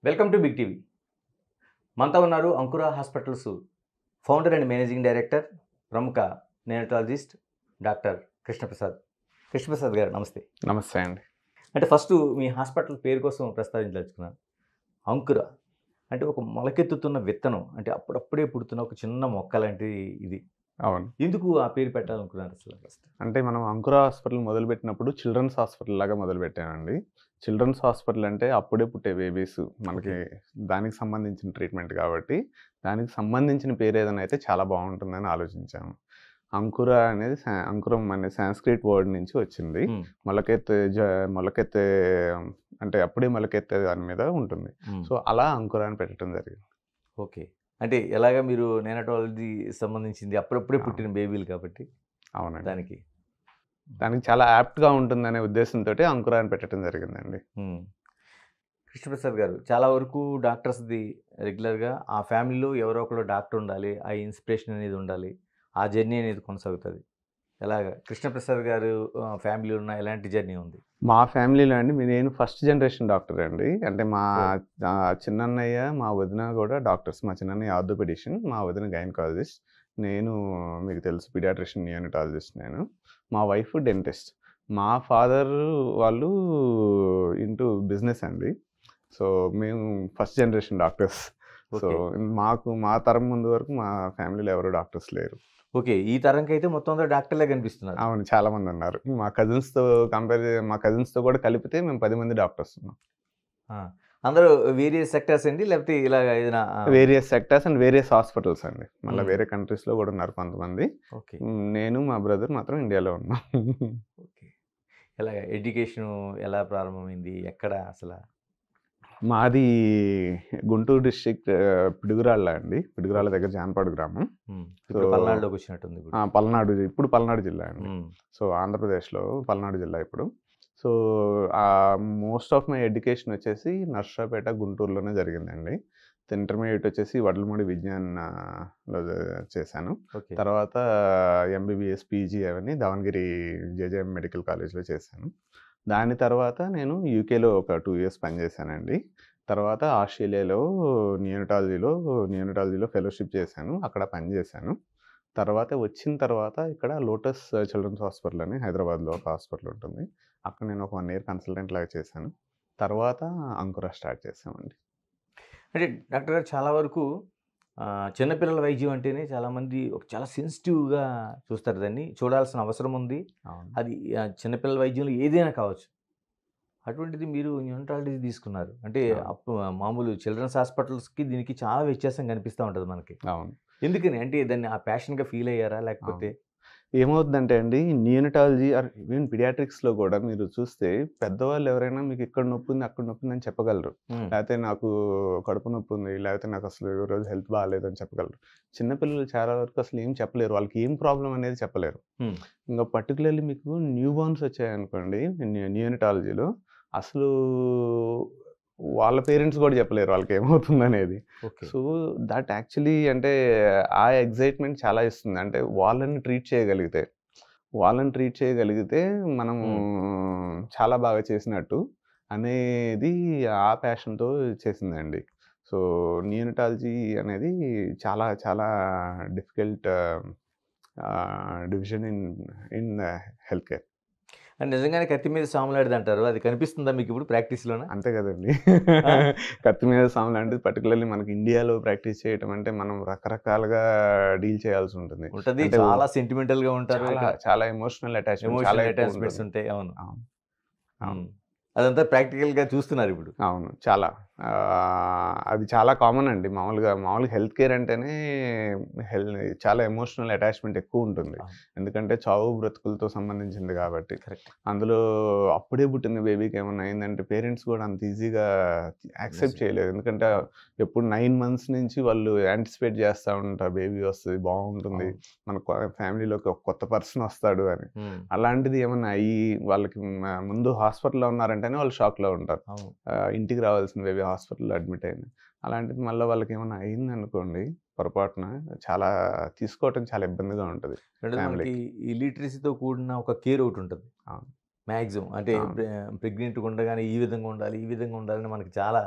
Welcome to big TV. మనతో ఉన్నారు అంకుర hospitals founder and managing director, ప్రముఖ నేనటాలజిస్ట్ డాక్టర్ కృష్ణప్రసాద్. కృష్ణప్రసాద్ గారు నమస్తే. నమస్తే అండి. అంటే ఫస్ట్ మీ హాస్పిటల్ పేరు కోసం ప్రస్తావించదలుచుకున్నాను. అంకుర అంటే ఒక మొలకెత్తుతున్న విత్తనం, అంటే అప్పుడప్పుడే పుడుతున్న ఒక చిన్న మొక్క లాంటిది ఇది. అవును. ఎందుకు ఆ పేరు పెట్టాలనుకున్నారు అసలు ఫస్ట్? అంటే మనం అంకుర హాస్పిటల్ మొదలుపెట్టినప్పుడు చిల్డ్రన్స్ హాస్పిటల్ లాగా మొదలుపెట్టామండి. చిల్డ్రన్స్ హాస్పిటల్ అంటే అప్పుడే పుట్టే బేబీస్ మనకి దానికి సంబంధించిన ట్రీట్మెంట్ కాబట్టి, దానికి సంబంధించిన పేరు ఏదైనా అయితే చాలా బాగుంటుందని ఆలోచించాము. అంకుర అనేది అంకురం అనే సాంస్క్రిట్ వర్డ్ నుంచి వచ్చింది. మొలకెత్తే అంటే అప్పుడే మొలకెత్తే దాని మీద ఉంటుంది. సో అలా అంకుర అని పెట్టడం జరిగింది. ఓకే. అంటే ఎలాగా మీరు నేనటాలజీ సంబంధించింది అప్పుడప్పుడే పుట్టిన బేబీలు కాబట్టి అవునండి. దానికి చాలా యాప్ట్‌గా ఉంటుందనే ఉద్దేశంతోటి అంకుర అని పెట్టడం జరిగిందండి. కృష్ణప్రసాద్ గారు, చాలా వరకు డాక్టర్స్‌ది రెగ్యులర్‌గా ఆ ఫ్యామిలీలో ఎవరో ఒకరు డాక్టర్ ఉండాలి. ఆ ఇన్స్పిరేషన్ అనేది ఉండాలి. ఆ జర్నీ అనేది కొనసాగుతది. ఎలాగా కృష్ణప్రసాద్ గారు ఫ్యామిలీలో ఉన్న ఎలాంటి జర్నీ ఉంది? మా ఫ్యామిలీలో అండి నేను ఫస్ట్ జనరేషన్ డాక్టర్ అండి. అంటే మా చిన్నన్నయ్య, మా వదిన కూడా డాక్టర్స్. మా చిన్నన్నయ్య ఆర్థోపెడిషియన్, మా వదిన గైనకాలజిస్ట్. నేను మీకు తెలుసు పీడియాట్రిషియన్, నియోనటాలజిస్ట్ నేను. మా వైఫ్ డెంటిస్ట్. మా ఫాదర్ వాళ్ళు ఇంటూ బిజినెస్ అండి. సో మేము ఫస్ట్ జనరేషన్ డాక్టర్స్. సో మా తరం ముందు వరకు మా ఫ్యామిలీలో ఎవరు డాక్టర్స్ లేరు. ఓకే. ఈ తరంకైతే మొత్తం అందరూ డాక్టర్‌లే కనిపిస్తున్నారు. అవును. చాలా మంది ఉన్నారు. మా కజిన్స్‌తో కూడా కలిపితే మేము 10 మంది డాక్టర్స్ ఉన్నాం. అందరూ వేరియస్ సెక్టార్స్ అండి, లేకపోతే ఇలాగ ఏదైనా various sectors and various hospitals అండి. మళ్ళీ వేరే కంట్రీస్‌లో కూడా ఉన్నారు కొంతమంది. ఓకే. నేను మా బ్రదర్ మాత్రం ఇండియాలో ఉన్నాం. ఓకే. ఎలాగ ఎడ్యుకేషను ఎలా ప్రారంభమైంది? ఎక్కడ అసల? మాది గుంటూరు డిస్ట్రిక్ట్ పిడుగురాళ్ళ అండి. పిడుగురాళ్ళ దగ్గర జానపాడు గ్రామం. ఇప్పుడు పల్నాడులోకి వచ్చినట్టుంది ఇప్పుడు. పల్నాడు జిల్లా అండి. సో ఆంధ్రప్రదేశ్‌లో పల్నాడు జిల్లా ఇప్పుడు. So most of my education వచ్చేసి నర్సరావుపేట, గుంటూరులోనే జరిగిందండి. ఇంటర్మీడియేట్ వచ్చేసి వడ్లమూడి విజ్ఞాన్‌లో చేశాను. తర్వాత ఎంబీబీఎస్, పీజీ అవన్నీ దావణగిరి జేజేఎం మెడికల్ కాలేజ్‌లో చేశాను. దాని తర్వాత నేను యూకేలో ఒక 2 ఇయర్స్ పనిచేశానండి. తర్వాత ఆస్ట్రేలియాలో నియోనటాలజీలో ఫెలోషిప్ చేశాను. అక్కడ పనిచేశాను. వచ్చిన తర్వాత ఇక్కడ లోటస్ చిల్డ్రన్స్ హాస్పిటల్ అని హైదరాబాద్‌లో ఒక హాస్పిటల్ ఉంటుంది. అక్కడ నేను ఒక 1 ఇయర్ కన్సల్టెంట్ లాగా చేశాను. తర్వాత అంకుర స్టార్ట్ చేశామండి. అంటే డాక్టర్ గారు, చాలా వరకు చిన్నపిల్లల వైద్యం అంటేనే చాలామంది చాలా సెన్సిటివ్‌గా చూస్తారు. దాన్ని చూడాల్సిన అవసరం ఉంది. అది చిన్నపిల్లల వైద్యంలో ఏదైనా కావచ్చు. అటువంటిది మీరు న్యూనటాలజీ తీసుకున్నారు. అంటే మామూలు చిల్డ్రన్స్ హాస్పిటల్స్‌కి దీనికి చాలా వ్యత్యాసం కనిపిస్తూ ఉంటుంది మనకి. అవును. ఎందుకని? అంటే దాన్ని ఆ ప్యాషన్‌గా ఫీల్ అయ్యారా? లేకపోతే ఏమవుతుందంటే అండి, నియోనటాలజీ ఆర్ ఈవెన్ పీడియాట్రిక్స్‌లో కూడా మీరు చూస్తే పెద్దవాళ్ళు ఎవరైనా మీకు ఇక్కడ నొప్పుంది, అక్కడ నొప్పుందని చెప్పగలరు. లేకపోతే నాకు కడుపు నొప్పుంది, లేకపోతే నాకు అసలు ఈరోజు హెల్త్ బాగాలేదని చెప్పగలరు. చిన్నపిల్లలు చాలా వరకు అసలు ఏం చెప్పలేరు. వాళ్ళకి ఏం ప్రాబ్లమ్ అనేది చెప్పలేరు. ఇంకా పర్టికులర్లీ మీకు న్యూ బోర్న్స్ వచ్చాయనుకోండి నియోనటాలజీలో, అసలు వాళ్ళ పేరెంట్స్ కూడా చెప్పలేరు వాళ్ళకి ఏమవుతుందనేది. సో దట్ యాక్చువల్లీ అంటే ఆ ఎక్సైట్మెంట్ చాలా ఇస్తుంది. అంటే వాళ్ళని ట్రీట్ చేయగలిగితే మనము చాలా బాగా చేసినట్టు అనేది ఆ ప్యాషన్‌తో చేసిందండి. సో నియోనటాలజీ అనేది చాలా చాలా difficult division in health care. నిజంగానే కత్తి మీద సాములాడిది అంటారు. అది కనిపిస్తుందా మీకు ఇప్పుడు ప్రాక్టీస్‌లోన? అంతే కదండీ. కత్తి మీద సాములాంటిది పర్టికులర్లీ మనకి ఇండియాలో ప్రాక్టీస్ చేయటం అంటే మనం రకరకాలుగా డీల్ చేయాల్సి ఉంటుంది. చాలా సెంటిమెంటల్‌గా ఉంటారు. చాలా ఎమోషనల్ అటాచ్‌మెంట్స్ ఉంటాయి. అవును. అదంతా ప్రాక్టికల్‌గా చూస్తున్నారు ఇప్పుడు. అవును. చాలా. అది చాలా కామన్ అండి. మామూలుగా హెల్త్ కేర్ అంటేనే చాలా ఎమోషనల్ అటాచ్‌మెంట్ ఎక్కువ ఉంటుంది. ఎందుకంటే చావు బ్రతుకులతో సంబంధించింది కాబట్టి. అందులో అప్పుడే పుట్టిన బేబీకి ఏమన్నా అయిందంటే పేరెంట్స్ కూడా అంత ఈజీగా యాక్సెప్ట్ చేయలేరు. ఎందుకంటే ఎప్పుడు 9 మంత్స్ నుంచి వాళ్ళు యాంటిసిపేట్ చేస్తూ ఉంటారు. బేబీ వస్తుంది, బాగుంటుంది, మన ఫ్యామిలీలోకి ఒక కొత్త పర్సన్ వస్తాడు అని. అలాంటిది ఏమన్నా అయ్యి వాళ్ళకి ముందు హాస్పిటల్‌లో ఉన్నారంటేనే వాళ్ళు షాక్‌లో ఉంటారు. ఇంటికి రావాల్సిన బేబీ హాస్పిటల్‌లో అడ్మిట్ అయింది. అలాంటిది మళ్ళీ వాళ్ళకి ఏమైనా అయిందనుకోండి పొరపాటున, చాలా తీసుకోవటం చాలా ఇబ్బందిగా ఉంటుంది. మనకి ఈ లిటరసీతో కూడిన ఒక కేర్ ఒకటి ఉంటుంది మ్యాక్సిమం. అంటే ప్రెగ్నెంట్‌గా ఉండగానే ఈ విధంగా ఉండాలి, ఈ విధంగా ఉండాలని మనకి చాలా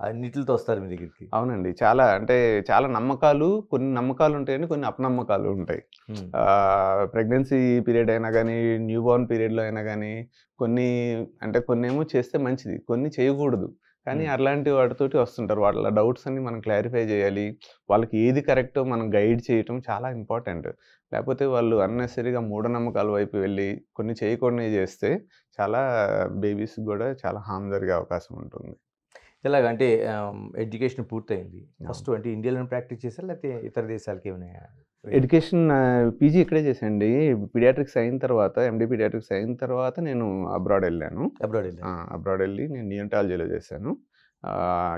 అన్నిటితో వస్తారు మీ దగ్గరికి. అవునండి. చాలా నమ్మకాలు, కొన్ని నమ్మకాలు ఉంటాయండి, కొన్ని అపనమ్మకాలు ఉంటాయి. ప్రెగ్నెన్సీ పీరియడ్ అయినా గానీ, న్యూబార్న్ పీరియడ్‌లో అయినా గానీ, కొన్నేమో చేస్తే మంచిది, కొన్ని చేయకూడదు. కానీ అట్లాంటి వాటితోటి వస్తుంటారు. వాళ్ళ డౌట్స్ అన్నీ మనం క్లారిఫై చేయాలి. వాళ్ళకి ఏది కరెక్టో మనం గైడ్ చేయటం చాలా ఇంపార్టెంట్. లేపోతే వాళ్ళు అన్నెసెసరీగా మూఢనమ్మకాల వైపు వెళ్ళి, కొన్ని చేయకూడనివి చేస్తే చాలా బేబీస్‌కి గూడా చాలా హార్మ్ జరిగే అవకాశం ఉంటుంది. ఎలాగంటే ఎడ్యుకేషన్ పూర్తయింది. ఫస్ట్ అవును. అంటే ఇండియాలోనే ప్రాక్టీస్ చేశారా? లేకపోతే ఇతర దేశాలకి ఏమైనా ఎడ్యుకేషన్ పీజీ ఇక్కడే చేశానండి. పీడియాట్రిక్స్ అయిన తర్వాత, ఎండీ పీడియాట్రిక్స్ అయిన తర్వాత నేను అబ్రాడ్ ఎళ్ళాను. అబ్రాడ్ వెళ్ళారు? అబ్రాడ్ ఎళ్ళి నేను నియోనటాలజీలో చేశాను.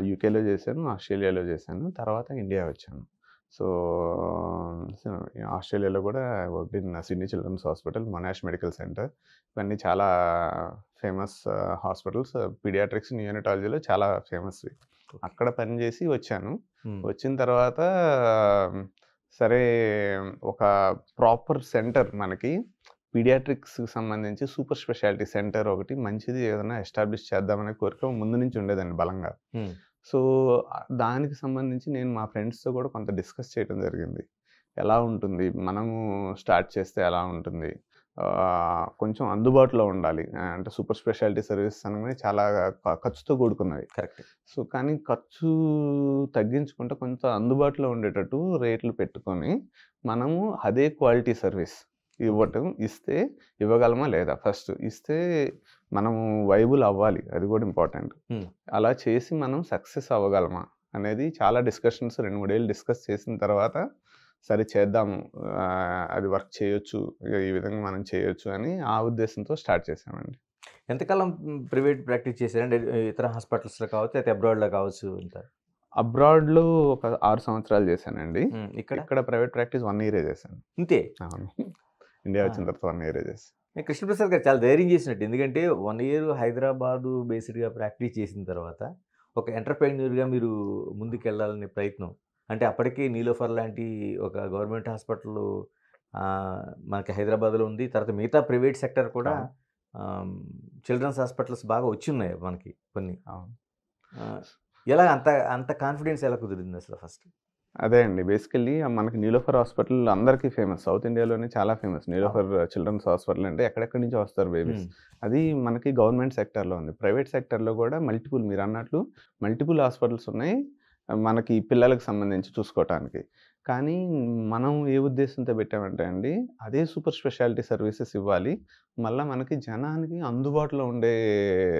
యూకేలో చేశాను, ఆస్ట్రేలియాలో చేశాను. తర్వాత ఇండియా వచ్చాను. సో, సో ఆస్ట్రేలియాలో కూడా worked in Sydney children's hospital, Monash medical centre. ఇవన్నీ చాలా ఫేమస్ హాస్పిటల్స్. పీడియాట్రిక్స్, నియోనటాలజీలో చాలా ఫేమస్‌వి. అక్కడ పనిచేసి వచ్చాను. వచ్చిన తర్వాత సరే, ఒక ప్రాపర్ సెంటర్ మనకి పీడియాట్రిక్స్‌కి సంబంధించి సూపర్ స్పెషాలిటీ సెంటర్ ఒకటి మంచిది ఏదైనా ఎస్టాబ్లిష్ చేద్దామనే కోరిక ముందు నుంచి ఉండేదండి బలంగా. సో, దానికి సంబంధించి నేను మా ఫ్రెండ్స్‌తో కూడా కొంత డిస్కస్ చేయడం జరిగింది. ఎలా ఉంటుంది? మనము స్టార్ట్ చేస్తే ఎలా ఉంటుంది? కొంచెం అందుబాటులో ఉండాలి. అంటే సూపర్ స్పెషాలిటీ సర్వీసెస్ అనగానే చాలా ఖర్చుతో కూడుకున్నవి. కరెక్ట్. సో, కానీ ఖర్చు తగ్గించుకుంటే కొంత అందుబాటులో ఉండేటట్టు రేట్లు పెట్టుకొని, మనము అదే క్వాలిటీ సర్వీస్ ఇస్తే ఇవ్వగలమా లేదా? ఫస్ట్ ఇస్తే మనము వైబుల్ అవ్వాలి. అది కూడా ఇంపార్టెంట్. అలా చేసి మనం సక్సెస్ అవ్వగలమా అనేది చాలా డిస్కషన్స్ 2, 3 ఏళ్ళు డిస్కస్ చేసిన తర్వాత సరే చేద్దాము. అది వర్క్ చేయొచ్చు. ఈ విధంగా మనం చేయొచ్చు అని ఆ ఉద్దేశంతో స్టార్ట్ చేశామండి. ఎంతకాలం ప్రైవేట్ ప్రాక్టీస్ చేశారంటే ఇతర హాస్పిటల్స్‌లో కావచ్చు, అయితే అబ్రాడ్‌లో కావచ్చు అంతా? అబ్రాడ్‌లో ఒక 6 సంవత్సరాలు చేశానండి. ఇక్కడ? ఇక్కడ ప్రైవేట్ ప్రాక్టీస్ 1 ఇయరే చేశాను. ఇంతే? అవును. ఇండియా వచ్చిన తర్వాత 1 ఇయరే చేశాను. కృష్ణప్రసాద్ గారు చాలా ధైర్యం చేసినట్టు. ఎందుకంటే 1 ఇయర్ హైదరాబాదు బేస్డ్‌గా ప్రాక్టీస్ చేసిన తర్వాత ఒక ఎంటర్‌ప్రెన్యూర్‌గా మీరు ముందుకెళ్ళాలనే ప్రయత్నం. అంటే అప్పటికే నీలోఫర్ లాంటి ఒక గవర్నమెంట్ హాస్పిటల్ మనకి హైదరాబాద్‌లో ఉంది. తర్వాత మిగతా ప్రైవేట్ సెక్టర్ కూడా చిల్డ్రన్స్ హాస్పిటల్స్ బాగా వచ్చున్నాయి మనకి కొన్ని. అవును. ఎలా అంత అంత కాన్ఫిడెన్స్ ఎలా కుదిరింది అసలు ఫస్ట్? అదే అండి. బేసికల్లీ మనకి నీలోఫర్ హాస్పిటల్ అందరికీ ఫేమస్. సౌత్ ఇండియాలోనే చాలా ఫేమస్. నీలోఫర్ చిల్డ్రన్స్ హాస్పిటల్ అంటే ఎక్కడెక్కడి నుంచో వస్తారు బేబీస్. అది మనకి గవర్నమెంట్ సెక్టార్‌లో ఉంది. ప్రైవేట్ సెక్టార్‌లో కూడా మీరన్నట్లు మల్టిపుల్ హాస్పిటల్స్ ఉన్నాయి. మనకి పిల్లలకు సంబంధించి చూసుకోవటానికి. కానీ మనం ఏ ఉద్దేశంతో పెట్టామంటే అండి, అదే సూపర్ స్పెషాలిటీ సర్వీసెస్ ఇవ్వాలి. మళ్ళా మనకి జనానికి అందుబాటులో ఉండే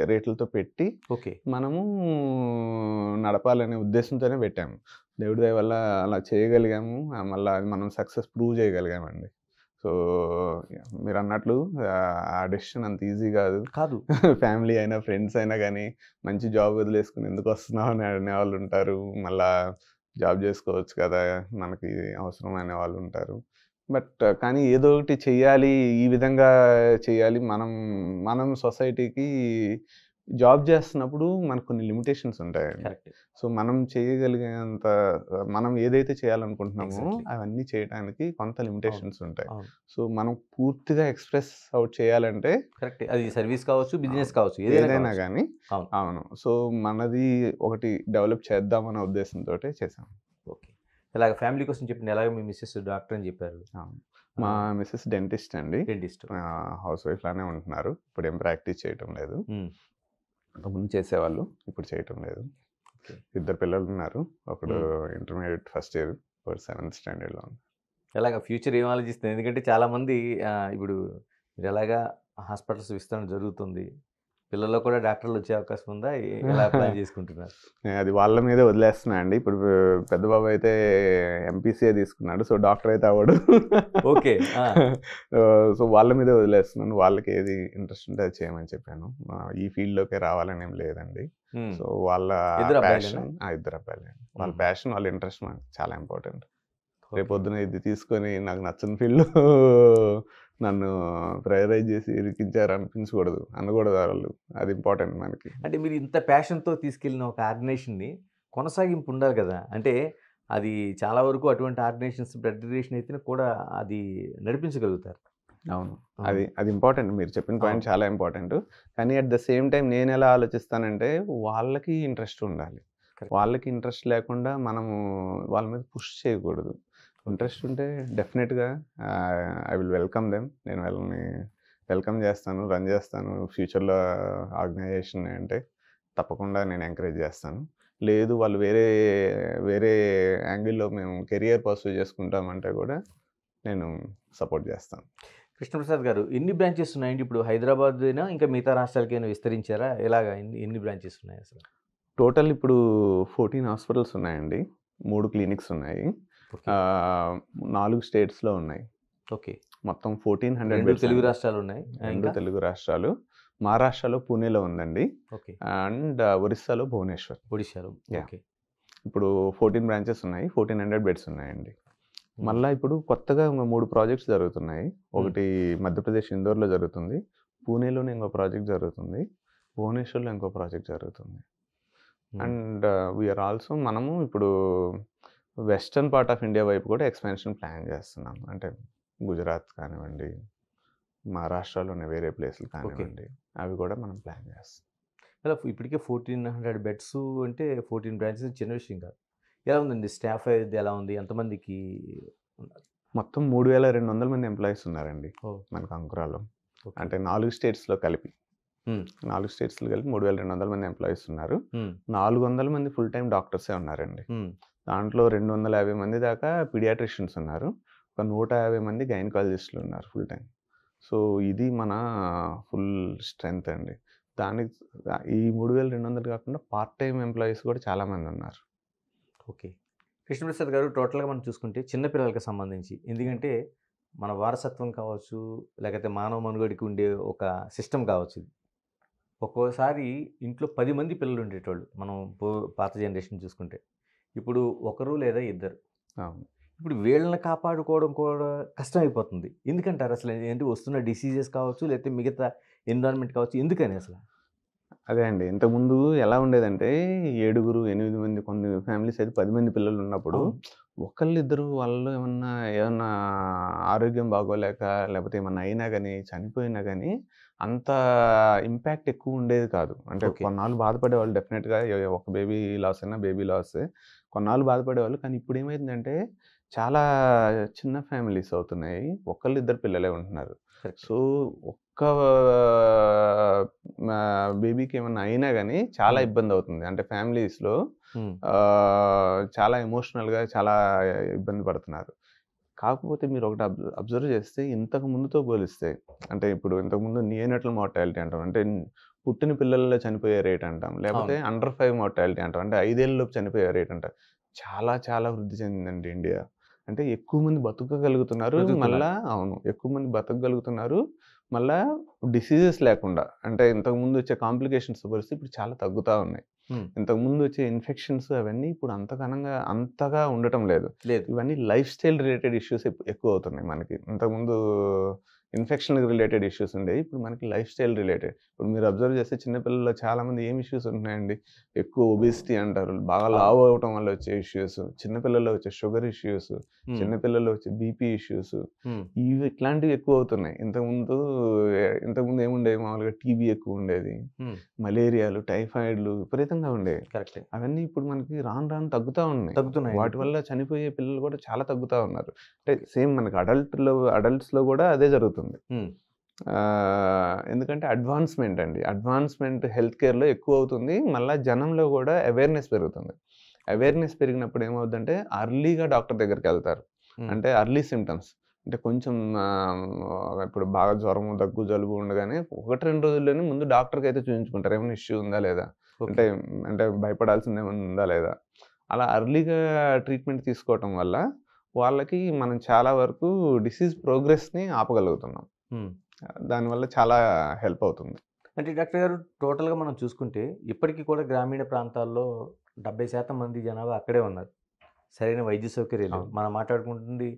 రేట్లతో పెట్టి ఓకే. మనము నడపాలనే ఉద్దేశంతోనే పెట్టాము. దేవుడి దయ వల్ల అలా చేయగలిగాము. మళ్ళా అది మనం సక్సెస్ ప్రూవ్ చేయగలిగామండి. సో, మీరన్నట్లు ఆ డెసిషన్ అంత ఈజీ కాదు. ఫ్యామిలీ అయినా, ఫ్రెండ్స్ అయినా గానీ, మంచి జాబ్ వదిలేసుకొని ఎందుకొస్తున్నావు అని అనేవాళ్ళుంటారు. మళ్ళా జాబ్ చేసుకోవచ్చు కదా! మనకి అవసరం అనేవాళ్ళుంటారు. కానీ ఏదో ఒకటి చెయ్యాలి, ఈ విధంగా చెయ్యాలి. మనం సొసైటీకి జాబ్ చేస్తున్నప్పుడు మనకు కొన్ని లిమిటేషన్స్ ఉంటాయండి. కరెక్ట్. సో, మనం చేయగలిగేంత మనం ఏదైతే చేయాలనుకుంటున్నామో ఎగ్జాక్ట్‌లీ. అవన్నీ చేయటానికి కొంత లిమిటేషన్స్ ఉంటాయి. అవును. సో, మనం పూర్తిగా ఎక్స్‌ప్రెస్ అవుట్ చేయాలంటే కరెక్ట్. అది సర్వీస్ కావచ్చు, బిజినెస్ అవును. కావచ్చు, ఏదైనా ఏదైనా కావచ్చు. గానీ అవును. అవును. సో, మనది ఒకటి డెవలప్ చేద్దామనే ఉద్దేశంతోటే చేశాం. ఓకే. ఇలాగ ఫ్యామిలీ కోసం చెప్పిన ఎలాగ మీ మిసెస్ డాక్టర్ అని చెప్పారు. అవును. మా మిసెస్ డెంటిస్ట్ అండి. డెంటిస్ట్. హౌస్ వైఫ్ లానే ఉంటున్నారు. ఇప్పుడేం ప్రాక్టీస్ చేయటం లేదు. అంతకుముందు చేసేవాళ్ళు. ఇప్పుడు చేయటం లేదు. ఓకే. 2 పిల్లలున్నారు. ఒకడు ఇంటర్మీడియేట్ ఫస్ట్ ఇయర్, ఒకడు 7th స్టాండర్డ్‌లో ఉంది. ఎలాగ ఫ్యూచర్ ఏం ఆలోచిస్తుంది? ఎందుకంటే చాలామంది ఇప్పుడు మీరు ఎలాగా హాస్పిటల్స్ విస్తరణ జరుగుతుంది. పిల్లల్లో కూడా డాక్టర్లు వచ్చే అవకాశం ఉందా? ఎలా ప్లాన్ చేసుకుంటున్నారు? అది వాళ్ళ మీదే వదిలేస్తున్నా అండి. ఇప్పుడు పెద్ద బాబు అయితే ఎంపీసీఏ తీసుకున్నాడు. సో, డాక్టర్ అయితే అవ్వడు. ఓకే. సో, వాళ్ళ మీదే వదిలేస్తున్నాను. వాళ్ళకి ఏది ఇంట్రెస్ట్ ఉంటే అది చేయమని చెప్పాను. ఈ ఫీల్డ్‌లోకే రావాలని ఏం లేదండి. సో, వాళ్ళ ఇద్దరు ప్యాషన్ అబ్బాయిలేనా? 2 అబ్బాయిలే. వాళ్ళ ప్యాషన్, వాళ్ళ ఇంట్రెస్ట్ మనకి చాలా ఇంపార్టెంట్. ఓకే. రేపొద్దున ఇది తీసుకొని నాకు నచ్చని ఫీల్డ్‌లో నన్ను ప్రైయరైజ్ చేసి ఇరికించారు అనకూడదు వాళ్ళు. అది ఇంపార్టెంట్ మనకి. అంటే మీరు ఇంత ప్యాషన్‌తో తీసుకెళ్ళిన ఒక ఆర్గనైజేషన్‌ని కొనసాగింపు ఉండాలి కదా! అంటే అది చాలా వరకు అటువంటి ఆర్గనైజేషన్స్ బ్లడ్ రిలేషన్ అయితేనే కూడా అది నడిపించగలుగుతారు. అవును. అవును. అది ఇంపార్టెంట్. మీరు చెప్పిన పాయింట్ అవును. చాలా ఇంపార్టెంట్. కానీ అట్ ద సేమ్ టైమ్ నేనెలా ఆలోచిస్తానంటే వాళ్ళకి ఇంట్రెస్ట్ ఉండాలి. వాళ్ళకి ఇంట్రెస్ట్ లేకుండా మనము వాళ్ళ మీద పుష్ చేయకూడదు. ఇంట్రెస్ట్ ఉంటే డెఫినెట్‌గా ఐ విల్ వెల్కమ్ దెమ్. నేను వాళ్ళని వెల్కమ్ చేస్తాను, రన్ చేస్తాను. ఫ్యూచర్‌లో ఆర్గనైజేషన్ అంటే తప్పకుండా నేను ఎంకరేజ్ చేస్తాను. లేదు వాళ్ళు వేరే వేరే యాంగిల్‌లో మేము కెరియర్ పర్సూ చేసుకుంటామంటే కూడా నేను సపోర్ట్ చేస్తాను. కృష్ణప్రసాద్ గారు ఎన్ని బ్రాంచెస్ ఉన్నాయండి ఇప్పుడు? హైదరాబాదేనా ఇంకా మిగతా రాష్ట్రాలకైనా విస్తరించారా? ఎలాగా ఎన్ని బ్రాంచెస్ ఉన్నాయి అసలు? టోటల్ ఇప్పుడు 14 హాస్పిటల్స్ ఉన్నాయండి. 3 క్లినిక్స్ ఉన్నాయి. ఓకే. 4 స్టేట్స్‌లో ఉన్నాయి. ఓకే. మొత్తం 1400 2 బెడ్స్ తెలుగు అండి. రాష్ట్రాలు ఉన్నాయి. 2 ఇంకా? తెలుగు రాష్ట్రాలు. మహారాష్ట్రలో పూణేలో ఉందండి. ఓకే. అండ్ ఒరిస్సాలో భువనేశ్వర్. ఒడిశాలో. యాహ్! ఓకే. ఇప్పుడు 14 బ్రాంచెస్ ఉన్నాయి. 1400 బెడ్స్ ఉన్నాయండి. హ్మ్. మళ్ళా ఇప్పుడు కొత్తగా ఇంకో 3 ప్రాజెక్ట్స్ జరుగుతున్నాయి. హ్మ్. ఒకటి మధ్యప్రదేశ్ ఇందోర్‌లో జరుగుతుంది. పూణేలోనే ఇంకో ప్రాజెక్ట్ జరుగుతుంది. భువనేశ్వర్‌లో ఇంకో ప్రాజెక్ట్ జరుగుతుంది. హ్మ్. అండ్ వీఆర్ ఆల్సో మనము ఇప్పుడు వెస్టర్న్ పార్ట్ ఆఫ్ ఇండియా వైపు కూడా ఎక్స్‌పాన్షన్ ప్లాన్ చేస్తున్నాం. అంటే గుజరాత్ కానివ్వండి, మహారాష్ట్రలోనే వేరే ప్లేసులు ఓకే. కానివ్వండి, అవి కూడా మనం ప్లాన్ చేస్తాం. అలా ఇప్పటికే 1400 బెడ్స్ అంటే 14 బ్రాంచెస్ చిన్న విషయం కాదు. ఎలా ఉందండి? స్టాఫ్ అది ఎలా ఉంది? ఎంతమందికి ఉన్నారు? మొత్తం 3200 మంది ఎంప్లాయీస్ ఉన్నారండి ఓహ్! మనకు అంకురాలో. ఓకే. అంటే 4 స్టేట్స్‌లో కలిపి. హ్మ్. 4 స్టేట్స్‌లో కలిపి 3200 మంది ఎంప్లాయీస్ ఉన్నారు. హ్మ్. 400 మంది ఫుల్ టైమ్ డాక్టర్సే ఉన్నారండి. హ్మ్. దాంట్లో 250 మంది దాకా పీడియాట్రిషియన్స్ ఉన్నారు. ఒక 150 మంది గైనకాలజిస్టులు ఉన్నారు ఫుల్ టైమ్. సో, ఇది మన ఫుల్ స్ట్రెంత్ అండి. దానికి ఈ 3200 కాకుండా పార్ట్ టైమ్ ఎంప్లాయీస్ కూడా చాలామంది ఉన్నారు. ఓకే. కృష్ణప్రసాద్ గారు టోటల్‌గా మనం చూసుకుంటే చిన్న పిల్లలకి సంబంధించి ఎందుకంటే మన వారసత్వం కావచ్చు, లేకపోతే మానవ మనుగడకి ఉండే ఒక సిస్టమ్ కావచ్చు ఇది. ఒక్కోసారి ఇంట్లో 10 మంది పిల్లలు ఉండేటోళ్ళు. మనం పాత జనరేషన్ చూసుకుంటే. ఇప్పుడు ఒకరు లేదా ఇద్దరు. అవును. ఇప్పుడు వీళ్ళని కాపాడుకోవడం కూడా కష్టమైపోతుంది. ఎందుకంటారు అసలు? ఏంటి వస్తున్న డిసీజెస్ కావచ్చు, లేకపోతే మిగతా ఎన్విరాన్మెంట్ కావచ్చు. ఎందుకని అసల? అదే అండి. ఇంతకుముందు ఎలా ఉండేదంటే 7, 8 మంది కొన్ని ఫ్యామిలీస్ అయితే 10 మంది పిల్లలున్నప్పుడు అవును. ఒకళ్ళిద్దరు వాళ్ళలో ఏమన్నా ఆరోగ్యం బాగోలేక లేకపోతే ఏమన్నా అయినా గాని, చనిపోయినా గాని అంత ఇంపాక్ట్ ఎక్కువ ఉండేది కాదు. అంటే ఓకే. కొన్నాళ్ళు బాధపడేవాళ్ళు డెఫినిట్‌గా ఒక బేబీ లాస్ అయినా బేబీ లాసే. కొన్నాళ్ళు బాధపడేవాళ్ళు. కానీ ఇప్పుడేమైందంటే చాలా చిన్న ఫ్యామిలీస్ అవుతున్నాయి. ఒకళ్ళిద్దరు పిల్లలే ఉంటున్నారు. కరెక్ట్. సో, ఒక్క బేబీకి ఏమన్నా అయినా గాని చాలా హ్మ్. ఇబ్బందవుతుంది. అంటే ఫ్యామిలీస్‌లో హ్మ్. చాలా ఎమోషనల్‌గా చాలా ఇబ్బంది పడుతున్నారు. కాకపోతే మీరొకటి అబ్జర్వ్ చేస్తే ఇంతకు ముందుతో పోలిస్తే అంటే ఇప్పుడు ఇంతకుముందు నియోనటల్ మార్టాలిటీ అంటాం. అంటే పుట్టిన పిల్లల్లో చనిపోయే రేట్ అంటాం. లేకపోతే అవును. అండర్ 5 మార్టాలిటీ అంటాం. అంటే 5 ఏళ్లలోపు చనిపోయే రేట్ అంటాం. చాలా చాలా వృద్ధి చెందిందండి ఇండియా. అంటే ఎక్కువ మంది బతకగలుగుతున్నారు. బ్రతుకుతున్నారు. మళ్ళా అవును. ఎక్కువ మంది బతకగలుగుతున్నారు. మళ్ళా డిసీజెస్ లేకుండా అంటే ఇంతకుముందు వచ్చే కాంప్లికేషన్స్ పోలిస్తే ఇప్పుడు చాలా తగ్గుతా ఉన్నాయి. హ్మ్. ఇంతకుముందు వచ్చే ఇన్ఫెక్షన్స్ అవన్నీ ఇప్పుడు అంతగా ఉండటం లేదు. లేదు. ఇవన్నీ లైఫ్ స్టైల్ రిలేటెడ్ ఇష్యూస్ ఎక్కువవుతున్నాయి మనకి. ఇంతకుముందు ఇన్ఫెక్షన్‌కి రిలేటెడ్ ఇష్యూస్ ఉండేవి. ఇప్పుడు మనకి లైఫ్ స్టైల్ రిలేటెడ్. ఇప్పుడు మీరు అబ్జర్వ్ చేస్తే చిన్న పిల్లల్లో చాలామంది ఏం ఇష్యూస్ ఉంటున్నాయండి? ఎక్కువ ఒబేసిటీ అంటారు. బాగా అవును. లావు అవ్వటం వల్ల వచ్చే ఇష్యూస్, చిన్న పిల్లల్లో వచ్చే షుగర్ ఇష్యూస్, హ్మ్. చిన్న పిల్లల్లో వచ్చే బీపీ ఇష్యూస్ హ్మ్. ఇట్లాంటివి ఎక్కువవుతున్నాయి. ఇంతకుముందు ఏముండేవి మామూలుగా టీబీ ఎక్కువుండేది. హ్మ్. మలేరియాలు, టైఫాయిడ్‌లు విపరీతంగా ఉండేవి. కరెక్టే. అవన్నీ ఇప్పుడు మనకి రాను రాను తగ్గుతా ఉన్నాయి. తగ్గుతున్నాయండి వాటి ఇప్పుడు. వల్ల చనిపోయే పిల్లలు కూడా చాలా తగ్గుతా ఉన్నారు. అంటే ఓకే. సేమ్ మనకి అడల్ట్స్‌లో కూడా అదే జరుగుతుంది. హ్మ్. ఎందుకంటే అడ్వాన్స్‌మెంట్ అండి. అడ్వాన్స్‌మెంట్ హెల్త్ కేర్‌లో ఎక్కువవుతుంది. మళ్ళా జనంలో కూడా అవేర్‌నెస్ పెరుగుతుంది. ఓకే. అవేర్‌నెస్ పెరిగినప్పుడు ఏమవుద్దంటే అర్లీగా డాక్టర్ దగ్గరికెళ్తారు. హ్మ్. అంటే అర్లీ సింప్టమ్స్. అంటే కొంచెం ఇప్పుడు బాగా జ్వరము, దగ్గు, జలుబు ఉండగానే 1, 2 రోజుల్లోనే ముందు డాక్టర్‌కైతే చూయించుకుంటారు. ఏమైనా ఇష్యూ ఉందా లేదా? ఓకే. అంటే అంటే భయపడాల్సిందేమన్నా ఉందా లేదా? అలా అర్లీగా ట్రీట్మెంట్ తీసుకోవటం వల్ల వాళ్ళకి మనం చాలా వరకు డిసీజ్ ప్రోగ్రెస్‌ని ఆపగలుగుతున్నాం. హ్మ్. దానివల్ల చాలా హెల్ప్ అవుతుంది. అంటే డాక్టర్ గారు టోటల్‌గా మనం చూసుకుంటే ఇప్పటికి కూడా గ్రామీణ ప్రాంతాల్లో 70% మంది జనాభా అక్కడే ఉన్నారు. సరైన వైద్య సౌకర్యాలు లేవు. అవును. మనం మాట్లాడుకుంటుంది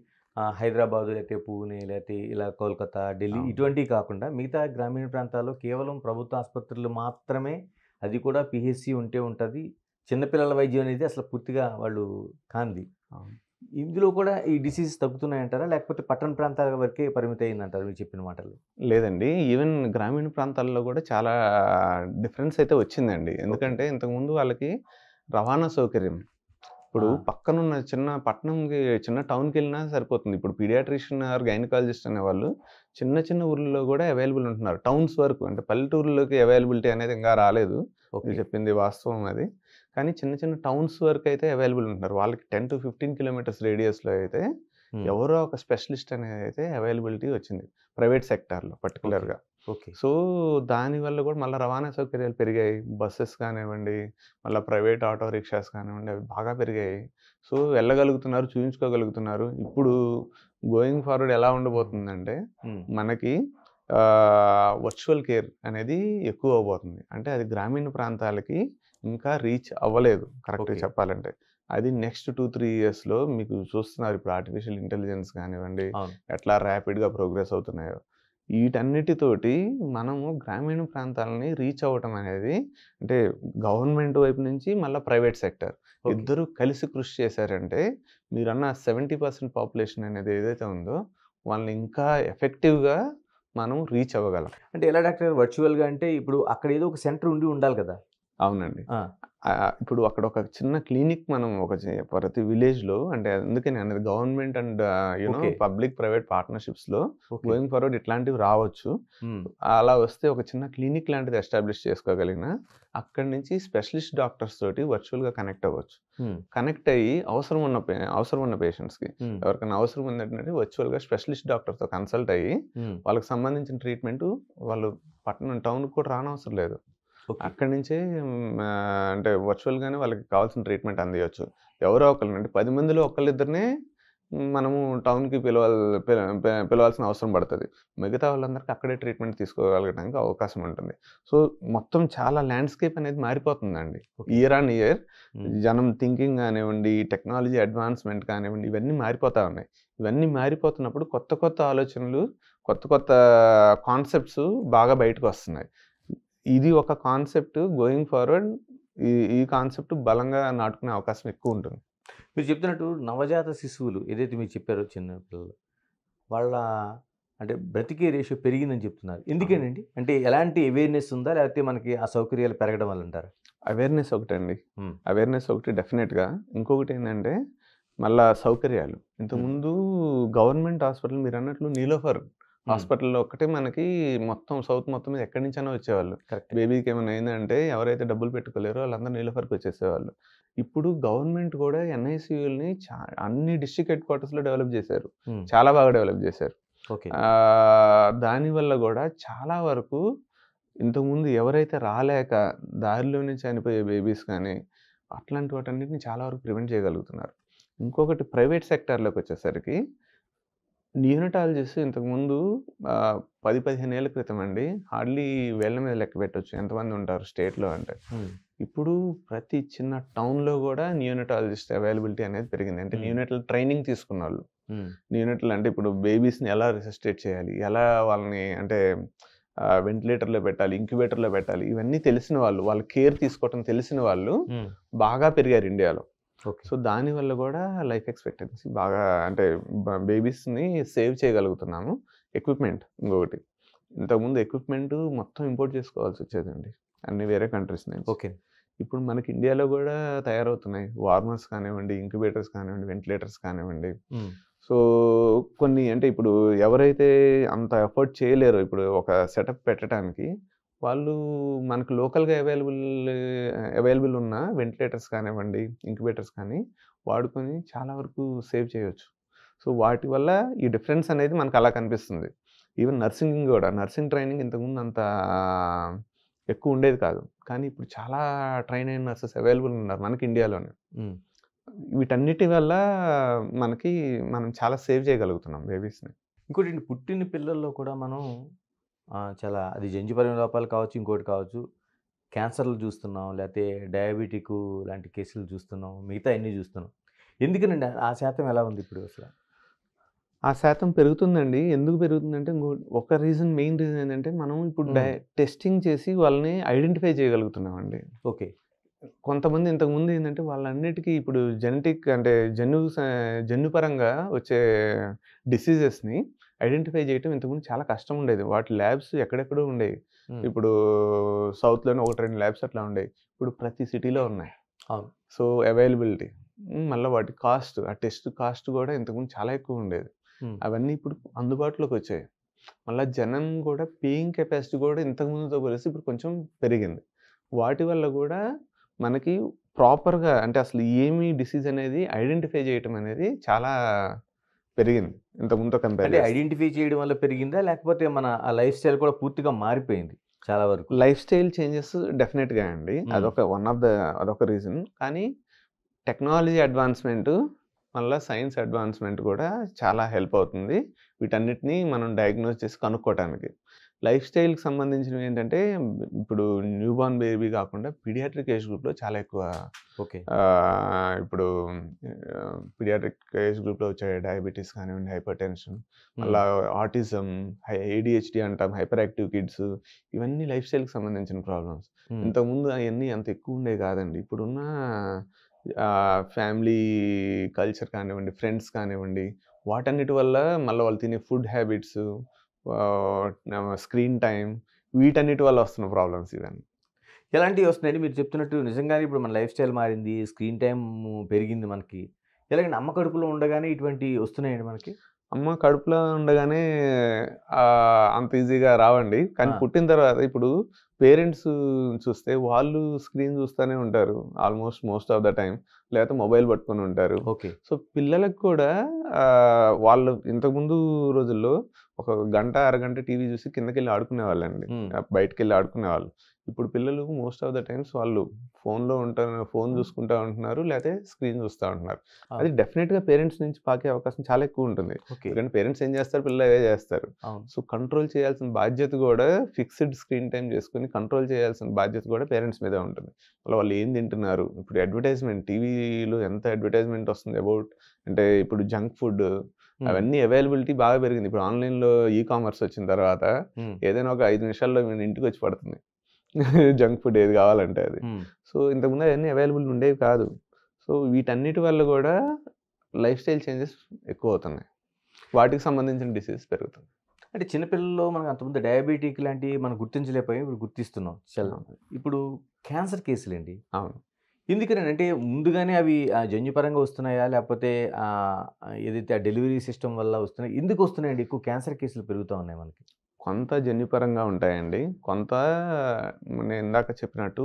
హైదరాబాదు లేతే పూణే లేతే ఇలా కోల్కతా, ఢిల్లీ అవును. ఇటువంటివి కాకుండా మిగతా గ్రామీణ ప్రాంతాల్లో కేవలం ప్రభుత్వ ఆసుపత్రులు మాత్రమే అది కూడా పీహెచ్‌సీ ఉంటే ఉంటది. చిన్న పిల్లల వైద్యం అనేది అసలు పూర్తిగా వాళ్ళు కానిది. అవును. ఇందులో కూడా ఈ డిసీజ్ తగ్గుతున్నాయంటారా? లేకపోతే పట్టణ ప్రాంతాల వరకే పరిమితయిందంటారా మీరు చెప్పిన మాటలు? లేదండి. ఈవెన్ గ్రామీణ ప్రాంతాల్లో గూడా చాలా డిఫరెన్స్ అయితే వచ్చిందండి. ఓకే. ఎందుకంటే ఇంతకుముందు వాళ్ళకి రవాణా సౌకర్యం. ఇప్పుడు ఆ. పక్కనున్న చిన్న పట్టణంకి, చిన్న టౌన్‌కి వెళ్ళినా సరిపోతుంది. ఇప్పుడు పీడియాట్రిషియన్ ఆర్ గైనకాలజిస్ట్ అనేవాళ్ళు చిన్న చిన్న ఊర్లలో కూడా అవైలబుల్ ఉంటున్నారు. టౌన్స్ వరకు అంటే పల్లెటూరులోకి అవైలబిలిటీ అనేది ఇంకా రాలేదు. ఓకే. మీరు చెప్పింది వాస్తవం అది. కానీ చిన్న చిన్న టౌన్స్ వరకు అయితే అవైలబుల్ ఉంటున్నారు. వాళ్ళకి 10-15 కిలోమీటర్స్ రేడియస్‌లో అయితే ఉమ్. ఎవరో ఒక స్పెషలిస్ట్ అనేది అయితే అవైలబిలిటీ వచ్చింది. ప్రైవేట్ సెక్టార్‌లో ఓకే. పర్టిక్యులర్‌గా. ఓకే. సో, దానివల్ల కూడా మళ్ళా రవాణా సౌకర్యాలు పెరిగాయి. బసెస్ కానివ్వండి, మళ్ళా ప్రైవేట్ ఆటో రిక్షాస్ కానివ్వండి, అవి బాగా పెరిగాయి. సో, వెళ్ళగలుగుతున్నారు, చూయించుకోగలుగుతున్నారు. ఇప్పుడు గోయింగ్ ఫార్వర్డ్ ఎలా ఉండబోతుందంటే, ఉమ్. మనకి వర్చువల్ కేర్ అనేది ఎక్కువ అవ్వబోతుంది. అంటే అది గ్రామీణ ప్రాంతాలకి ఇంకా రీచ్ అవ్వలేదు కరెక్ట్‌గా ఓకే. చెప్పాలంటే. అది నెక్స్ట్ 2-3 ఇయర్స్‌లో మీకు చూస్తున్నారు ఇప్పుడు ఆర్టిఫిషియల్ ఇంటెలిజెన్స్ కానివ్వండి, అవును. ఎట్లా ర్యాపిడ్‌గా ప్రోగ్రెస్ అవుతున్నాయో. వీటన్నిటితోటి మనము గ్రామీణ ప్రాంతాలని రీచ్ అవ్వటం అనేది అంటే గవర్నమెంట్ వైపు నుంచి మళ్ళా ప్రైవేట్ సెక్టర్ ఓకే. ఇద్దరు కలిసి కృషి చేశారంటే మీరన్న 70% పాపులేషన్ అనేది ఏదైతే ఉందో వాళ్ళని ఇంకా ఎఫెక్టివ్‌గా మనం రీచ్ అవ్వగలం. అంటే ఎలా డాక్టర్ వర్చువల్గా అంటే ఇప్పుడు అక్కడ ఏదో ఒక సెంటర్ ఉండి ఉండాలి కదా. అవునండి. ఆ. ఇప్పుడు అక్కడ ఒక చిన్న క్లినిక్ మనం ప్రతి విలేజ్‌లో అంటే అందుకనే అనేది government and okay. Public private పార్ట్నర్‌షిప్స్‌లో ఓకే. గోయింగ్ ఫార్వర్డ్ ఇట్లాంటివి రావచ్చు. ఉమ్. అలా వస్తే ఒక చిన్న క్లినిక్ లాంటిది ఎస్టాబ్లిష్ చేసుకోగలిగిన అక్కడి నుంచి స్పెషలిస్ట్ డాక్టర్స్ తోటి వర్చువల్‌గా కనెక్ట్ అవ్వచ్చు. ఉమ్. కనెక్ట్ అయ్యి అవసరం ఉన్న పేషెంట్స్‌కి ఉమ్. ఎవరికైనా అవసరం ఉందంటే వర్చువల్‌గా స్పెషలిస్ట్ డాక్టర్‌తో కన్సల్ట్ అయ్యి ఉమ్. వాళ్ళకి సంబంధించిన ట్రీట్మెంట్ వాళ్ళు టౌన్‌కి కూడా రానవసరం లేదు. ఓకే. అక్కడి నుంచే అంటే వర్చువల్‌గానే వాళ్ళకి కావాల్సిన ట్రీట్మెంట్ అందియొచ్చు. ఎవరో ఒకళ్ళని అంటే 10 మందిలో ఒకళ్ళిద్దరినే మనము టౌన్‌కి పిలవాల్సిన అవసరం పడతది. మిగతా వాళ్ళందరికి అక్కడే ట్రీట్మెంట్ తీసుకోగలగడానికి అవకాశం ఉంటుంది. సో, మొత్తం చాలా ల్యాండ్‌స్కేప్ అనేది మారిపోతుందండి. ఓకే. ఇయర్ ఆన్ ఇయర్ ఉమ్. జనం థింకింగ్ కానివ్వండి, టెక్నాలజీ అడ్వాన్స్‌మెంట్ కానివ్వండి, ఇవన్నీ మారిపోతా ఉన్నాయి. ఇవన్నీ మారిపోతున్నప్పుడు కొత్త కొత్త ఆలోచనలు, కొత్త కొత్త కాన్సెప్ట్స్ బాగా బయటకొస్తున్నాయి. ఇది ఒక కాన్సెప్ట్ గోయింగ్ ఫార్వర్డ్ ఈ కాన్సెప్ట్ బలంగా నాటుకునే అవకాశం ఎక్కువుంటుంది. మీరు చెప్తున్నట్టు నవజాత శిశువులు ఏదైతే మీరు చెప్పారో చిన్న పిల్లలు వాళ్ళ అంటే బ్రతికే రేషియో పెరిగిందని చెప్తున్నారు. ఎందుకేనండి? అంటే ఎలాంటి అవేర్‌నెస్ ఉందా? లేకపోతే మనకి ఆ సౌకర్యాలు పెరగడం వల్ల అంటారా? అవేర్‌నెస్ ఒకటండి. హ్మ్. అవేర్‌నెస్ ఒకటి డెఫినెట్‌గా. ఇంకొకటేందంటే మళ్ళా సౌకర్యాలు. ఇంతకుముందు గవర్నమెంట్ హాస్పిటల్ మీరన్నట్లు నీలోఫర్ హాస్పిటల్‌లో ఒక్కటే మనకి మొత్తం సౌత్ మొత్తం మీద ఎక్కడి నుంచైనా వచ్చేవాళ్ళు. కరెక్ట్. బేబీకి ఏమైనా అయిందంటే ఎవరైతే డబ్బులు పెట్టుకోలేరో వాళ్ళందరూ నీలోఫర్‌కి వచ్చేసేవాళ్ళు. ఇప్పుడు గవర్నమెంట్ కూడా ఎన్ఐసీయూలని అన్ని డిస్ట్రిక్ట్ హెడ్ క్వార్టర్స్‌లో డెవలప్ చేశారు. హ్మ్. చాలా బాగా డెవలప్ చేశారు. ఓకే. దానివల్ల గూడా చాలా వరకు ఇంతకుముందు ఎవరైతే రాలేక దారిలోనే చనిపోయే బేబీస్ కానీ, అట్లాంటి వాటన్నిటిని చాలా వరకు ప్రివెంట్ చేయగలుగుతున్నారు. ఇంకొకటి ప్రైవేట్ సెక్టార్‌లోకొచ్చేసరికి నియోనటాలజిస్ట్ ఇంతకుముందు 10, 15 ఏళ్ల క్రితం అండి హార్డ్‌లీ వేళ్ళ మీద లెక్క పెట్టొచ్చు ఎంతమంది ఉంటారు స్టేట్‌లో అంటే. హ్మ్. ఇప్పుడు ప్రతి చిన్న టౌన్‌లో గూడా నియోనటాలజిస్ట్ అవైలబిలిటీ అనేది పెరిగింది. అంటే హ్మ్. నియోనటల్ ట్రైనింగ్ తీసుకున్నోళ్ళు. హ్మ్. నియోనటల్ అంటే ఇప్పుడు బేబీస్‌ని ఎలా రిససిటేట్ చేయాలి? ఎలా వాళ్ళని అంటే వెంటిలేటర్‌లో పెట్టాలి, ఇంక్యుబేటర్‌లో పెట్టాలి. ఇవన్నీ తెలిసిన వాళ్ళు, వాళ్ళ కేర్ తీసుకోవటం తెలిసిన వాళ్ళు హ్మ్. బాగా పెరిగారు ఇండియాలో. ఓకే. సో, దానివల్ల గూడా లైఫ్ ఎక్స్‌పెక్టెన్సీ బాగా అంటే బేబీస్‌ని సేవ్ చేయగలుగుతున్నాము. ఎక్విప్‌మెంట్ ఇంకొకటి. ఇంతకుముందు ఎక్విప్‌మెంట్ మొత్తం ఇంపోర్ట్ చేసుకోవాల్సొచ్చేదండి. అన్ని వేరే కంట్రీస్ నుంచి. ఓకే. ఇప్పుడు మనకి ఇండియాలో గూడా తయారవుతున్నాయి. వార్మర్స్ కానివ్వండి, ఇంక్యుబేటర్స్ కానివ్వండి, వెంటిలేటర్స్ కానివ్వండి. హ్మ్. సో, కొన్ని అంటే ఇప్పుడు ఎవరైతే అంత ఎఫర్ట్ చేయలేరో ఇప్పుడు ఒక సెటప్ పెట్టటానికి, వాళ్ళు మనకు లోకల్‌గా అవైలబుల్ ఉన్న వెంటిలేటర్స్ కానివ్వండి, ఇంక్యుబేటర్స్ కానీ వాడుకొని చాలా వరకు సేవ్ చేయొచ్చు. సో, వాటి వల్ల ఈ డిఫరెన్స్ అనేది మనకు అలా కనిపిస్తుంది. ఈవెన్ నర్సింగ్ గూడా, నర్సింగ్ ట్రైనింగ్ ఇంతకుముందు అంత ఎక్కువ ఉండేది కాదు. కానీ ఇప్పుడు చాలా ట్రైన్ అయిన నర్సెస్ అవైలబుల్ ఉన్నారు మనకి ఇండియాలోనే. హ్మ్. వీటన్నిటి వల్ల మనం చాలా సేవ్ చేయగలుగుతున్నాం బేబీస్‌ని. ఇంకోటండి పుట్టిన పిల్లల్లో కూడా మనం చాలా అది జన్యుపరమైన లోపాలు కావచ్చు, ఇంకోటి కావచ్చు. క్యాన్సర్‌లు చూస్తున్నాం, లేతే డయాబెటికు లాంటి కేసులు చూస్తున్నాం. మిగతా అన్నీ చూస్తున్నాం. ఎందుకనండి ఆ శాతం ఎలా ఉంది ఇప్పుడు అసల? ఆ శాతం పెరుగుతుందండి. ఎందుకు పెరుగుతుందంటే ఒక మెయిన్ రీజన్ ఏంటంటే మనం ఇప్పుడు హ్మ్. టెస్టింగ్ చేసి వాళ్ళని ఐడెంటిఫై చేయగలుగుతున్నామండి. ఓకే. కొంతమంది ఇంతకుముందు ఏందంటే వాళ్ళన్నిటికి ఇప్పుడు జెనెటిక్ అంటే జన్యుపరంగా వచ్చే డిసీజెస్‌ని ఐడెంటిఫై చేయటం ఇంతకుముందు చాలా కష్టం ఉండేది. వాటి ల్యాబ్స్ ఎక్కడెక్కడో ఉండేవి. హ్మ్. ఇప్పుడు సౌత్‌లోనే 1, 2 ల్యాబ్స్ అట్లా ఉండేవి. ఇప్పుడు ప్రతి సిటీలో ఉన్నాయి. అవును. So, availability. మళ్ళీ వాటి కాస్ట్, ఆ టెస్ట్ కాస్ట్ కూడా ఇంతకుముందు చాలా ఎక్కువ ఉండేది. హ్మ్. అవన్నీ ఇప్పుడు అందుబాటులోకి వచ్చాయి. మళ్ళా జనం కూడా పేయింగ్ కెపాసిటీ కూడా ఇంతకుముందుతో పోలిస్తే ఇప్పుడు కొంచెం పెరిగింది. వాటి వల్ల కూడా మనకి ప్రాపర్‌గా అంటే అసలు ఏమి డిసీజ్ అనేది ఐడెంటిఫై చేయటం అనేది చాలా పెరిగింది. ఇంతకుముందుతో కంపేర్ అంటే చేస్తే. ఐడెంటిఫై చేయడం వల్ల పెరిగిందా? లేకపోతే మన ఆ లైఫ్ స్టైల్ కూడా పూర్తిగా మారిపోయింది చాలా వరకు? లైఫ్ స్టైల్ చేంజెస్ డెఫినిట్‌గా అండి. హ్మ్. అదొక రీజన్. కానీ టెక్నాలజీ అడ్వాన్స్‌మెంటు, మళ్ళా సైన్స్ అడ్వాన్స్‌మెంట్ కూడా చాలా హెల్ప్ అవుతుంది. వీటన్నిటిని మనం డయాగ్నోస్ చేసి కనుక్కోవటానికి. లైఫ్ స్టైల్‌కి సంబంధించినవి ఏంటంటే, ఇప్పుడు న్యూబార్న్ బేబీ కాకుండా పీడియాట్రిక్ ఏజ్ గ్రూప్‌లో చాలా ఎక్కువ ఓకే. ఇప్పుడు పీడియాట్రిక్ ఏజ్ గ్రూప్‌లో వచ్చే డయాబెటిస్ కానివ్వండి, హైపర్‌టెన్షన్, హ్మ్. మళ్ళా ఆటిజం, ఏడీహెచ్‌డీ అంటాం, హైపర్ యాక్టివ్ కిడ్స్, ఇవన్నీ లైఫ్ స్టైల్‌కి సంబంధించిన ప్రాబ్లమ్స్. హ్మ్. ఇంతకుముందు అయన్నీ అంత ఎక్కువ ఉండేవి కాదండి. ఇప్పుడున్న ఫ్యామిలీ కల్చర్ కానివ్వండి, ఫ్రెండ్స్ కానివ్వండి, వాటన్నిటి వల్ల మళ్ళీ వాళ్ళు తినే ఫుడ్ హ్యాబిట్స్, స్క్రీన్ టైమ్, వీటన్నిటి వల్ల వస్తున్న ప్రాబ్లమ్స్ ఇవన్నీ. ఎలాంటివి వస్తున్నాయండి? మీరు చెప్తున్నట్టు నిజంగానే ఇప్పుడు మన లైఫ్ స్టైల్ మారింది. స్క్రీన్ టైమ్ పెరిగింది మనకి. ఎలాగండి అమ్మ కడుపులో ఉండగానే ఇటువంటివి వస్తున్నాయండి మనకి? అమ్మ కడుపులో ఉండగానే అంత ఈజీగా రావండి. కానీ ఆ! పుట్టిన తర్వాత ఇప్పుడు పేరెంట్స్ చూస్తే వాళ్ళు స్క్రీన్ చూస్తూనే ఉంటారు. Most of the time. లేకపోతే మొబైల్ పట్టుకొని ఉంటారు. ఓకే. సో, పిల్లలకు కూడా వాళ్ళు ఇంతకుముందు రోజుల్లో ఒక గంట, అరగంట టీవీ చూసి కిందకెళ్ళి ఆడుకునేవాళ్ళండి. హ్మ్. బయటికెళ్ళి ఆడుకునేవాళ్ళు. ఇప్పుడు పిల్లలు మోస్ట్ ఆఫ్ ద టైమ్స్ వాళ్ళు ఫోన్ చూసుకుంటా ఉంటున్నారు. లేతే స్క్రీన్ చూస్తా ఉంటున్నారు. అది అవును. డెఫినిట్‌గా పేరెంట్స్ నుంచి పాకే అవకాశం చాలా ఎక్కువ ఉంటుంది. ఓకే. ఎందుకంటే పేరెంట్స్ ఏం చేస్తారు? పిల్లలు అవే చేస్తారు. అవును. సో, కంట్రోల్ చేయాల్సిన బాధ్యత గూడా ఫిక్స్‌డ్ స్క్రీన్ టైమ్ చేసుకొని కంట్రోల్ చేయాల్సిన బాధ్యత కూడా పేరెంట్స్ మీదే ఉంటుంది. వాళ్ళు ఏం తింటున్నారు? ఇప్పుడు అడ్వర్టైజ్‌మెంట్ టీవీలో ఎంత అడ్వర్టైజ్‌మెంట్ వస్తుంది అంటే ఇప్పుడు జంక్ ఫుడ్ హ్మ్. అవన్నీ అవైలబిలిటీ బాగా పెరిగింది. ఇప్పుడు ఆన్‌లైన్‌లో కామర్స్ వచ్చిన తర్వాత హ్మ్. ఏదైనా ఒక 5 నిమిషాల్లో మన ఇంటికొచ్చి పడుతుంది. జంక్ ఫుడ్ ఏది కావాలంటే అది. హ్మ్. సో, ఇంతకుముందు అవన్నీ అవైలబుల్ ఉండేవి కాదు. సో, వీటన్నిటి వల్ల గూడా లైఫ్ స్టైల్ చేంజెస్ ఎక్కువవుతున్నాయి. వాటికి సంబంధించిన డిసీజెస్ పెరుగుతుంది. అంటే చిన్న పిల్లల్లో మనకు అంతకుముందు డయాబెటిక్ లాంటివి మనం గుర్తించలేకపోయాం. ఇప్పుడు గుర్తిస్తున్నాం. అవును. ఇప్పుడు క్యాన్సర్ కేసులండి. అవును. ఎందుకని అంటే ముందుగానే అవి జన్యుపరంగా వస్తున్నాయా? లేకపోతే ఏదైతే ఆ డెలివరీ సిస్టమ్ వల్ల వస్తున్నాయి? ఎందుకు వస్తున్నాయండి? ఎక్కువ క్యాన్సర్ కేసులు పెరుగుతా ఉన్నాయి మనకి. కొంత జన్యుపరంగా ఉంటాయండి. కొంత నేను ఇందాక చెప్పినట్టు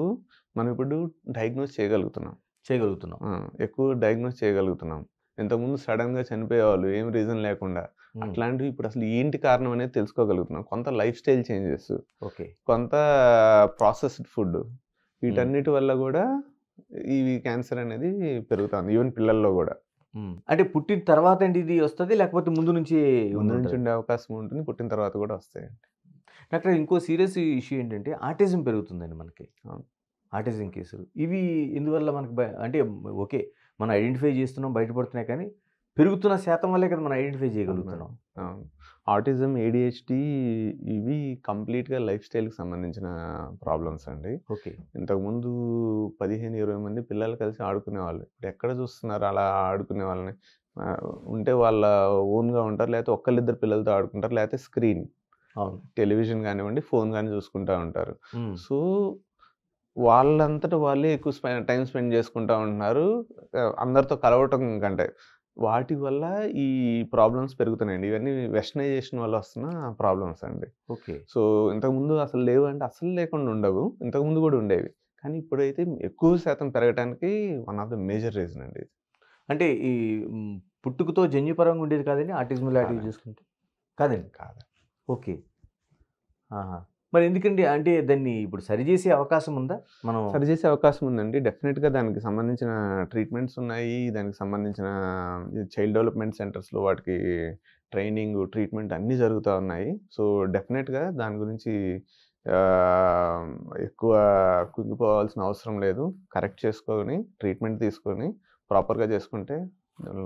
మనం ఇప్పుడు డయాగ్నోస్ చేయగలుగుతున్నాం. చేయగలుగుతున్నాం. ఆ! ఎక్కువ డయాగ్నోస్ చేయగలుగుతున్నాం. ఇంతకుముందు సడెన్‌గా చనిపోయేవాళ్ళు ఏం రీజన్ లేకుండా. హ్మ్. అట్లాంటివి ఇప్పుడు అసలు ఏంటి కారణం అనేది తెలుసుకోగలుగుతున్నాం. కొంత లైఫ్ స్టైల్ చేంజెస్, ఓకే. కొంత ప్రాసెస్డ్ ఫుడ్, హ్మ్. వీటన్నిటి వల్ల గూడా ఇవి క్యాన్సర్ అనేది పెరుగుతాంది. ఈవెన్ పిల్లల్లో గూడా. హ్మ్. అంటే పుట్టిన తర్వాత అండి ఇది వస్తది? లేకపోతే ముందు నుంచి ముందు నుంచి ఉండుంటదా? ఉండే అవకాశం ఉంటుంది. పుట్టిన తర్వాత గూడా వస్తాయండి. డాక్టర్ ఇంకో సీరియస్ ఇష్యూ ఏంటంటే ఆటిజం పెరుగుతుందండి మనకి. అవును. ఆటిజం కేసులు. ఇవి ఎందువల్ల మనకు అంటే ఓకే. మనం ఐడెంటిఫై చేస్తున్నాం, బయటపడుతున్నాయి కానీ పెరుగుతున్న శాతం వల్లే కదా మనం ఐడెంటిఫై చేయగలుగుతున్నాం. అవునండి. అవును. ఆటిజం, ఏడీహెచ్‌డీ ఇవి కంప్లీట్‌గా లైఫ్ స్టైల్‌కి సంబంధించిన ప్రాబ్లమ్స్ అండి. ఓకే. ఇంతకుముందు 15, 20 మంది పిల్లలు కలిసి ఆడుకునేవాళ్ళు. ఇప్పుడెక్కడ చూస్తున్నారు అలా ఆడుకునే వాళ్ళని? ఆహ్, ఉంటే వాళ్ళ ఓన్‌గా ఉంటారు. లేకపోతే ఒక్కళ్ళిద్దరు పిల్లలతో ఆడుకుంటారు. లేకపోతే స్క్రీన్, అవును. టెలివిజన్ గానివ్వండి, ఫోన్ గాని చూసుకుంటా ఉంటారు. హ్మ్. సో, వాళ్ళంతట వాళ్ళే ఎక్కువ టైమ్ స్పెండ్ చేసుకుంటా ఉంటున్నారు. అందరితో కలవటం కంటే. వాటి వల్ల ఈ ప్రాబ్లమ్స్ పెరుగుతున్నాయండి. ఇవన్నీ వెస్టర్నైజేషన్ వల్ల వస్తున్న ప్రాబ్లమ్స్ అండి. ఓకే. సో, ఇంతకుముందు అసలు లేవంటే అస్సలు లేకుండా ఉండవు. ఇంతకుముందు గూడా ఉండేవి. కానీ ఇప్పుడైతే ఎక్కువ శాతం పెరగటానికి one of the major reason అండి ఇది. అంటే ఈ హ్మ్, పుట్టుకతో జన్యుపరంగా ఉండేది కాదండి ఆటిజం లాంటివి కాదండి. చూసుకుంటే? కాదండి. కాదు. ఓకే. ఆహా! మరి ఎందుకండి? అంటే దాన్ని ఇప్పుడు సరిజేసే అవకాశం ఉందా? మనం సరిచేసే అవకాశం ఉందండి. డెఫినిట్‌గా దానికి సంబంధించిన ట్రీట్మెంట్స్ ఉన్నాయి. దానికి సంబంధించిన చైల్డ్ డెవలప్‌మెంట్ సెంటర్స్‌లో వాటికి ట్రీట్మెంట్ అన్నీ జరుగుతా ఉన్నాయి. సో, డెఫినిట్‌గా దాని గురించి ఆహ్, ఎక్కువ కుంగిపోవాల్సిన అవసరం లేదు. కరెక్ట్ చేసుకొని, ట్రీట్మెంట్ తీసుకొని, ప్రాపర్‌గా చేసుకుంటే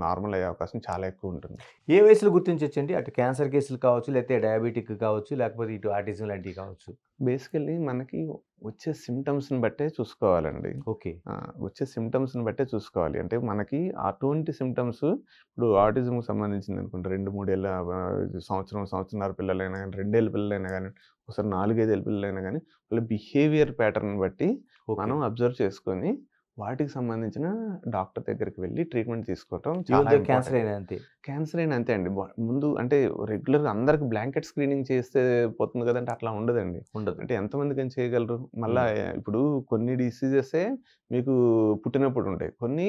నార్మల్ అయ్యే అవకాశం చాలా ఎక్కువ ఉంటుంది. ఏ వయసులో గుర్తించొచ్చండి? అటు క్యాన్సర్ కేసులు కావచ్చు, లేకపోతే డయాబెటిక్ కావచ్చు, లేకపోతే ఇటు ఆటిజం లాంటివి కావచ్చు. బేసికల్లీ మనకి వచ్చే సింప్టమ్స్‌ని బట్టే చూసుకోవాలండి. ఓకే. వచ్చే సింప్టమ్స్‌ని బట్టే చూసుకోవాలి. అంటే మనకి అటువంటి సింప్టమ్స్ ఇప్పుడు ఆటిజంకి సంబంధించిందనుకోండి 2, 3 ఏళ్ల సంవత్సరంన్నర పిల్లలైనా గానీ, 2 ఏళ్ల పిల్లలైనా గానీ, ఒకసారి 4, 5 ఏళ్ల పిల్లలైనా గానీ, వాళ్ళ బిహేవియర్ ప్యాటర్న్‌ని బట్టి ఓకే. మనం అబ్జర్వ్ చేసుకొని, వాటికి సంబంధించిన డాక్టర్ దగ్గరికి వెళ్ళి ట్రీట్మెంట్ తీసుకోవటం ఈవెన్ చాలా దో ఇంపార్టెంట్. క్యాన్సర్ అయినా అంతే. క్యాన్సర్ అయినా అంతే అండి. ముందు అంటే రెగ్యులర్‌గా అందరికి బ్లాంకెట్ స్క్రీనింగ్ చేస్తే పోతుంది కదంటే అట్లా ఉండదండి. ఉండదు. అంటే ఎంతమందికని చేయగలరు? మళ్ళా ఇప్పుడు కొన్ని డిసీజెసే మీకు పుట్టినప్పుడు ఉంటాయి. కొన్ని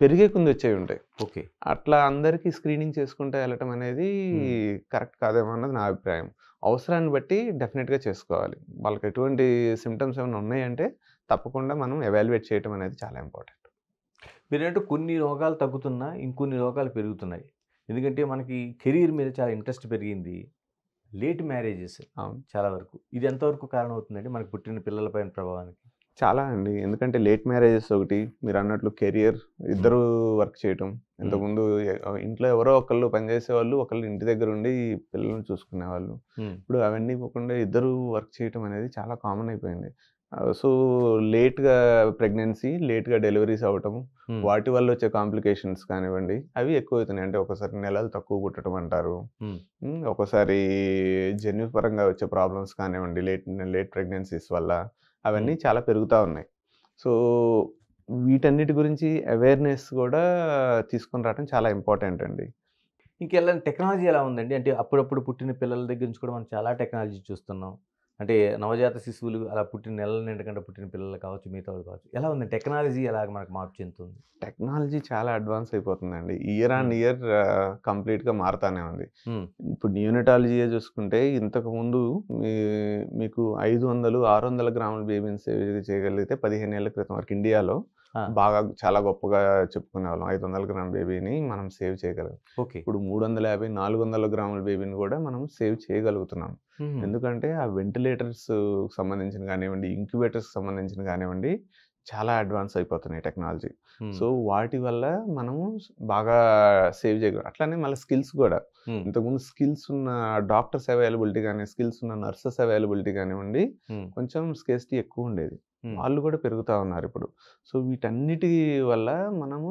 పెరిగే కొంది వచ్చేవి ఉంటాయి. ఓకే. అట్లా అందరికీ స్క్రీనింగ్ చేసుకుంటా ఎళ్ళటం అనేది కరెక్ట్ కాదేమో అన్నది నా అభిప్రాయం. అవసరాన్ని బట్టి డెఫినిట్‌గా చేసుకోవాలి. వాళ్ళకి ఎటువంటి సింప్టమ్స్ ఏమైనా ఉన్నాయంటే తప్పకుండా మనం ఎవాల్యుయేట్ చేయటం అనేది చాలా ఇంపార్టెంట్. మీరంటే కొన్ని రోగాలు తగ్గుతున్నా, ఇంకొన్ని రోగాలు పెరుగుతున్నాయి. ఎందుకంటే మనకి కెరీర్ మీద చాలా ఇంట్రెస్ట్ పెరిగింది. లేట్ మ్యారేజెస్ అవును. చాలా వరకు. ఇది ఎంతవరకు కారణం అవుతుందండి మనకు పుట్టిన పిల్లల పైన ప్రభావానికి? చాలా అండి. ఎందుకంటే లేట్ మ్యారేజెస్ ఒకటి, మీరన్నట్లు కెరియర్ ఇద్దరు వర్క్ చేయటం. ఇంతకుముందు ఇంట్లో ఎవరో ఒకళ్ళు పనిచేసేవాళ్ళు, ఒకళ్ళు ఇంటి దగ్గరుండి పిల్లల్ని చూసుకునేవాళ్ళు. ఇప్పుడు అవన్నీ పోకుండా ఇద్దరు వర్క్ చేయటం అనేది చాలా కామన్ అయిపోయింది. సో, లేట్‌గా ప్రెగ్నెన్సీ, లేట్‌గా డెలివరీస్ అవ్వటం, వాటి వల్ల వచ్చే కాంప్లికేషన్స్ కానివ్వండి, అవి ఎక్కువవుతున్నాయి. అంటే ఒక్కోసారి నెలలు తక్కువ పుట్టడం అంటారు. ఒక్కోసారి జన్యుపరంగా వచ్చే ప్రాబ్లమ్స్ కానివ్వండి, లేట్ ప్రెగ్నెన్సీస్ వల్ల అవన్నీ చాలా పెరుగుతా ఉన్నాయి. సో, వీటన్నిటి గురించి అవేర్‌నెస్ గూడా తీసుకొని రావడం చాలా ఇంపార్టెంట్ అండి. ఇంకెలా టెక్నాలజీ ఎలా ఉందండి? అంటే అప్పుడప్పుడు పుట్టిన పిల్లల దగ్గర నుంచి కూడా మనం చాలా టెక్నాలజీ చూస్తున్నాం. అంటే నవజాత శిశువులు అలా పుట్టిన నెలల నిండకుండా పుట్టిన పిల్లలు కావచ్చు, మిగతా వాళ్ళు కావచ్చు. ఎలా ఉంది టెక్నాలజీ ఎలాగ మనకు మార్పు చెందుతుంది? టెక్నాలజీ చాలా అడ్వాన్స్ అయిపోతుందండి. ఇయర్ ఆన్ ఇయర్ కంప్లీట్‌గా మారతానే ఉంది. ఇప్పుడు నియోనటాలజీయే చూసుకుంటే ఇంతకుముందు మీ మీకు 500, 600 గ్రాముల బేబీని సేవ్ చేయగలిగితే 15 ఏళ్ల క్రితం వరకు ఇండియాలో బాగా చాలా గొప్పగా చెప్పుకునేవాళ్ళం. 500 గ్రాముల బేబీని మనం సేవ్ చేయగలం. ఓకే. ఇప్పుడు 350, 400 గ్రాముల బేబీని కూడా మనం సేవ్ చేయగలుగుతున్నాం. ఎందుకంటే ఆ వెంటిలేటర్స్ సంబంధించిన కానివ్వండి, ఇంక్యుబేటర్స్‌కి సంబంధించిన కానివ్వండి, చాలా అడ్వాన్స్ అయిపోతున్నాయి టెక్నాలజీ. సో, వాటి వల్ల మనము బాగా సేవ్ చేయగలం. అట్లానే మళ్ళీ స్కిల్స్ గూడా. ఇంతకుముందు స్కిల్స్ ఉన్న డాక్టర్స్ అవైలబిలిటీ గాని, స్కిల్స్ ఉన్న నర్సెస్ అవైలబిలిటీ కానివ్వండి, కొంచెం స్కేర్సిటీ ఎక్కువుండేది. వాళ్ళు కూడా పెరుగుతా ఉన్నారిప్పుడు. సో, వీటన్నిటి వల్ల మనము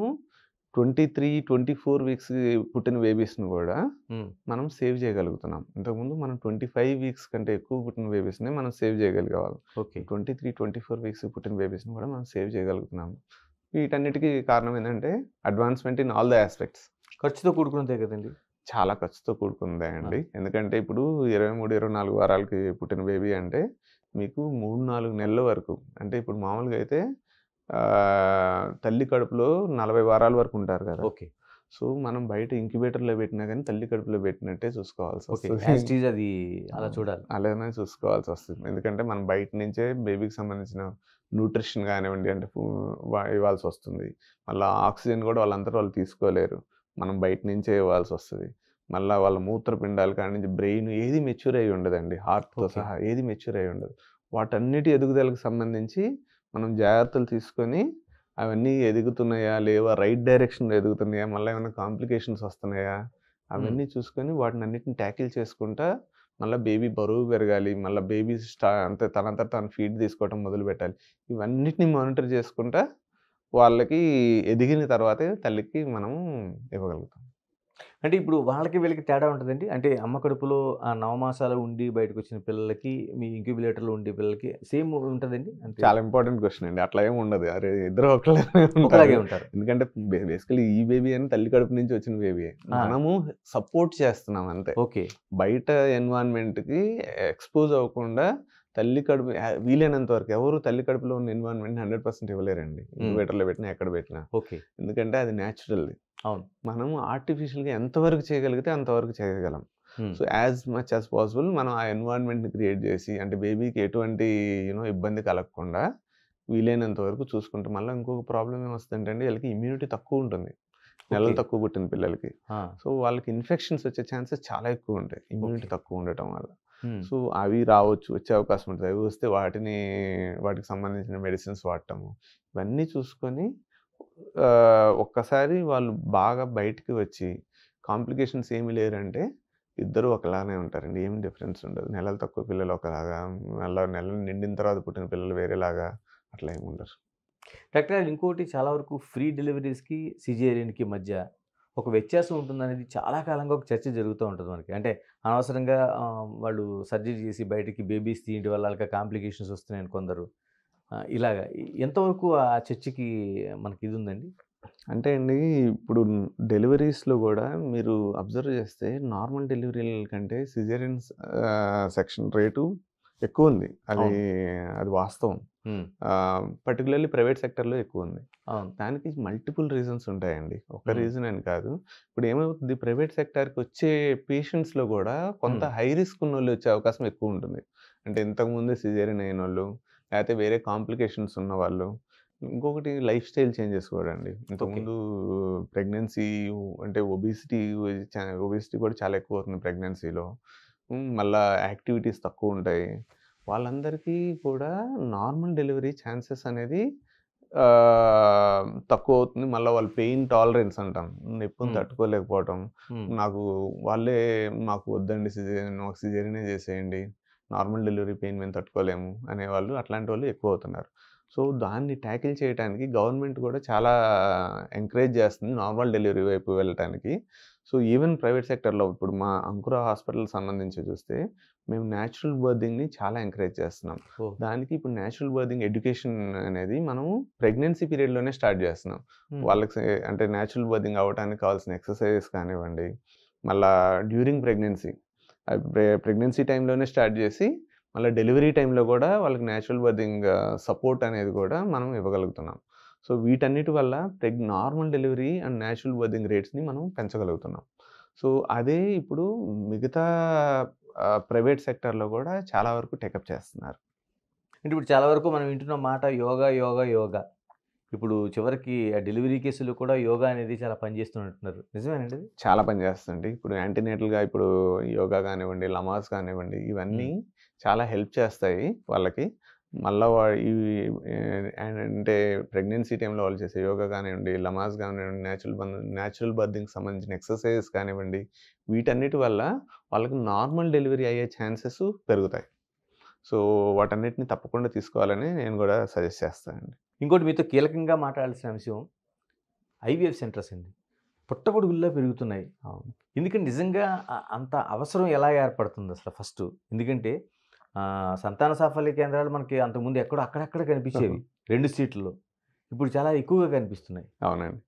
23, 24 వీక్స్ పుట్టిన బేబీస్‌ని గూడా మనం సేవ్ చేయగలుగుతున్నాం. ఇంతకుముందు మనం 25 వీక్స్ కంటే ఎక్కువ పుట్టిన బేబీస్‌ని మనం సేవ్ చేయగలిగేవాళ్ళం. ఓకే. 23, 24 వీక్స్ పుట్టిన బేబీస్‌ని కూడా మనం సేవ్ చేయగలుగుతున్నాం. వీటన్నిటికి కారణం ఏంటంటే advancement in all the aspects. ఖర్చుతో కూడుకున్నదే కదండీ! చాలా ఖర్చుతో కూడుకున్నదే అండి. ఎందుకంటే ఇప్పుడు 23, 24 వారాలకి పుట్టిన బేబీ అంటే మీకు 3, 4 నెలల వరకు అంటే ఇప్పుడు మామూలుగా అయితే తల్లి కడుపులో 40 వారాల వరకు ఉంటారు కదా! ఓకే. సో, మనం బయట ఇంక్యుబేటర్‌లో పెట్టినా గాని తల్లి కడుపులో పెట్టినట్టే ఓకే. చూసుకోవాల్సొస్తది. యాజ్ ఇట్ ఈజ్ అది అలా చూడాలి. అలానే చూసుకోవాల్సొస్తుంది. ఎందుకంటే మనం బయట నుంచే బేబీకి సంబంధించిన న్యూట్రిషన్ గానివ్వండి అంటే ఇవ్వాల్సొస్తుంది. మళ్ళా ఆక్సిజన్ గూడా వాళ్ళంతట వాళ్ళు తీసుకోలేరు. మనం బయట నుంచే ఇవ్వాల్సొస్తది. మళ్ళా వాళ్ళ మూత్రపిండాలు కాడి నుంచి బ్రెయిన్ ఏది మెచ్యూర్ అయ్యి ఉండదండి. హార్ట్‌తో ఓకే. సహా ఏది మెచ్యూర్ అయ్యి ఉండదు. వాటన్నిటి ఎదుగుదలకు సంబంధించి మనం జాగ్రత్తలు తీసుకొని అవన్నీ ఎదుగుతున్నాయా? లేవా? రైట్ డైరెక్షన్‌లో ఎదుగుతున్నాయా? మళ్ళా ఏమైనా కాంప్లికేషన్స్ వస్తున్నాయా? అవన్నీ చూసుకొని వాటినన్నిటిని టాకిల్ చేసుకుంటా మళ్ళా బేబీ బరువు పెరగాలి. మళ్ళా బేబీ అంటే తనంతట తాను ఫీడ్ తీసుకోవటం మొదలుపెట్టాలి. ఇవన్నిటిని మానిటర్ చేసుకుంటా వాళ్ళకి ఎదిగిన తర్వాతే తల్లికి మనము ఇవ్వగలుగుతాం. అంటే ఇప్పుడు వాళ్ళకి వీళ్ళకి తేడా ఉంటదండి? అంటే అమ్మ కడుపులో ఆ నవమాసాలు ఉండి బయటకొచ్చిన పిల్లలకి, మీ ఇంక్యుబులేటర్‌లో ఉండే పిల్లలకి సేమ్ ఉంటదండి? అంతే చాలా ఇంపార్టెంట్ క్వెషన్ అండి. అట్లా ఏమి ఉండదు. అరే! ఇద్దరు ఒకళ్ళనే ఉంటారు. ఒకలాగే ఉంటారు. ఎందుకంటే బేసికల్లీ ఈ బేబీ అని తల్లి కడుపు నుంచి వచ్చిన బేబీయే. మనము సపోర్ట్ చేస్తున్నాం అంతే. ఓకే. బయట ఎన్విరాన్మెంట్‌కి ఎక్స్‌పోజ్ అవ్వకుండా తల్లి కడుపు వీలైనంత వరకు ఎవరు తల్లి కడుపులో ఉన్న ఎన్విరాన్మెంట్‌ని 100% ఇవ్వలేరండి. ఇంక్యుబేటర్‌లో పెట్టినా, ఎక్కడ పెట్టినా. ఓకే. ఎందుకంటే అది న్యాచురల్‌ది. అవును. మనము ఆర్టిఫిషియల్‌గా ఎంతవరకు చేయగలిగితే అంతవరకు చేయగలం. So, as much as possible మనం ఆ ఎన్విరాన్మెంట్‌ని క్రియేట్ చేసి అంటే బేబీకి ఎటువంటి ఇబ్బంది కలగకుండా వీలైనంత వరకు చూసుకుంటే మళ్ళా ఇంకొక ప్రాబ్లమ్ ఏమొస్తదంటే అండి వీళ్ళకి ఇమ్యూనిటీ తక్కువ ఉంటుంది. నెలలు తక్కువ పుట్టిన పిల్లలకి. సో, వాళ్ళకి ఇన్ఫెక్షన్స్ వచ్చే ఛాన్సెస్ చాలా ఎక్కువ ఉంటాయి. ఇమ్యూనిటీ తక్కువ ఉండటం వల్ల. సో, అవి రావచ్చు. వచ్చే అవకాశం ఉంటది. అవి వస్తే వాటికి సంబంధించిన మెడిసిన్స్ వాడటము. ఇవన్నీ చూసుకొని ఒక్కసారి వాళ్ళు బాగా బయటికి వచ్చి కాంప్లికేషన్స్ ఏమీ లేరంటే ఇద్దరు ఒకలానే ఉంటారండి. ఏమి డిఫరెన్స్ ఉండదు. నెలలు తక్కువ పిల్లలు ఒకలాగా, నెలలు నిండిన తర్వాత పుట్టిన పిల్లలు వేరేలాగా అట్లా ఏమి ఉండరు. డాక్టర్ గారు ఇంకోటి చాలా వరకు ఫ్రీ డెలివరీస్‌కి, సిజేరియన్‌కి మధ్య ఒక వ్యత్యాసం ఉంటుందనేది చాలా కాలంగా ఒక చర్చ జరుగుతూ ఉంటది మనకి. అంటే అనవసరంగా వాళ్ళు సర్జరీ చేసి బయటికి బేబీస్ తీయడం వల్ల ఆళ్ళకి కాంప్లికేషన్స్ వస్తున్నాయని కొందరు. ఇలాగా ఎంతవరకు ఆ చర్చకి మనకి ఇది ఉందండి? అంటే అండి, ఇప్పుడు డెలివరీస్‌లో గూడా మీరు అబ్జర్వ్ చేస్తే నార్మల్ డెలివరీల కంటే సిజేరియన్ సెక్షన్ రేటు ఎక్కువుంది. అవును. అది వాస్తవం. హ్మ్. పర్టిక్యులర్‌లీ ప్రైవేట్ సెక్టర్‌లో ఎక్కువుంది. అవును. దానికి మల్టిపుల్ రీజన్స్ ఉంటాయండి. ఒక హ్మ్. రీజన్ అని కాదు. ఇప్పుడు ఏమవుతుంది, ప్రైవేట్ సెక్టార్‌కొచ్చే పేషెంట్స్‌లో గూడా కొంత హ్మ్. హై రిస్క్ ఉన్నోళ్ళు వచ్చే అవకాశం ఎక్కువుంటుంది. అంటే ఇంతకుముందే సిజేరియన్ అయినోళ్ళు, లేకపోతే వేరే కాంప్లికేషన్స్ ఉన్నవాళ్ళు. ఇంకొకటి లైఫ్ స్టైల్ చేంజెస్ కూడా అండి. ఓకే. ఇంతకుముందు ప్రెగ్నెన్సీ అంటే ఒబేసిటీ కూడా చాలా ఎక్కువవుతుంది ప్రెగ్నెన్సీలో. మళ్ళా యాక్టివిటీస్ తక్కువుంటాయి. వాళ్ళందరికీ కూడా నార్మల్ డెలివరీ ఛాన్సెస్ అనేది తక్కువవుతుంది. మళ్ళా వాళ్ళు పెయిన్ టాలరెన్స్ అంటాం. నొప్పిని హ్మ్. తట్టుకోలేకపోవటం. హ్మ్. నాకు వాళ్ళే మాకు వద్దండి మాకు సిజేరియనే చేసేయండి. నార్మల్ డెలివరీ పెయిన్ మేము తట్టుకోలేము అనేవాళ్ళు, అట్లాంటోళ్ళు ఎక్కువవుతున్నారు. సో, దాన్ని టాకిల్ చేయటానికి గవర్నమెంట్ కూడా చాలా ఎంకరేజ్ చేస్తుంది నార్మల్ డెలివరీ వైపు వెళ్ళటానికి. సో, ఈవెన్ ప్రైవేట్ సెక్టార్‌లో ఇప్పుడు మా అంకుర హాస్పిటల్‌కి సంబంధించి చూస్తే, మేము న్యాచురల్ బర్తింగ్‌ని చాలా ఎంకరేజ్ చేస్తున్నాం. ఓహ్! దానికి ఇప్పుడు నేచురల్ బర్తింగ్ ఎడ్యుకేషన్ అనేది మనము ప్రెగ్నెన్సీ పీరియడ్‌లోనే స్టార్ట్ జేస్తున్నాం. హ్మ్. వాళ్ళకి అంటే నేచురల్ బర్తింగ్ అవ్వటానికి కావాల్సిన ఎక్సర్‌సైజెస్ కానివ్వండి, మళ్ళా డ్యూరింగ్ ప్రెగ్నెన్సీ ప్రెగ్నెన్సీ టైమ్‌లోనే స్టార్ట్ జేసి, మళ్ళా డెలివరీ టైమ్‌లో గూడా వాళ్ళకి నేచురల్ బర్తింగ్ సపోర్ట్ అనేది గూడా మనం ఇవ్వగలుగుతున్నాం. సో, వీటన్నిటి వల్ల normal delivery and natural birthing రేట్స్‌ని మనం పెంచగలుగుతున్నాం. సో, అదే ఇప్పుడు మిగతా ప్రైవేట్ సెక్టార్‌లో గూడా చాలా వరకు టేకప్ చేస్తున్నారు. అంటే ఇప్పుడు చాలా వరకు మనం వింటున్న మాట యోగా, యోగా, యోగా. ఇప్పుడు చివరికి ఆ డెలివరీ కేసుల్లో కూడా యోగా అనేది చాలా పనిచేస్తున్నట్టున్నారు. నిజమేనండి అది? చాలా పని చేస్తుంది. ఇప్పుడు యాంటీనేటల్‌గా ఇప్పుడు యోగా గానివ్వండి, లమాస్ కానివ్వండి, ఇవన్నీ హ్మ్. చాలా హెల్ప్ చేస్తాయి వాళ్ళకి. మళ్ళా ఇవి అంటే ప్రెగ్నెన్సీ టైమ్‌లో వాళ్ళు చేసే యోగా కానివ్వండి, లమాస్ కానివ్వండి, నేచురల్ బర్తింగ్‌కి సంబంధించిన ఎక్సర్‌సైజెస్ కానివ్వండి, వీటన్నిటి వల్ల వాళ్ళకి నార్మల్ డెలివరీ అయ్యే ఛాన్సెస్ పెరుగుతాయి. సో, వాటన్నిటిని తప్పకుండా తీసుకోవాలని నేను గూడా సజెస్ట్ చేస్తానండి. ఇంకోటి మీతో కీలకంగా మాట్లాడాల్సిన అంశం ఐవీఎఫ్ సెంటర్స్ అండి. పుట్టగొడుగుల్లా పెరుగుతున్నాయి. అవును. ఎందుకంటే నిజంగా అంత అవసరం ఎలా ఏర్పడుతుందసల ఫస్టు? ఎందుకంటే సంతాన సాఫల్య కేంద్రాలు మనకి అంతకుముందు ఎక్కడో అక్కడక్కడ కనిపించేవి. 2 స్ట్రీట్‌ల్లో. ఇప్పుడు చాలా ఎక్కువగా కనిపిస్తున్నాయి. అవునండి.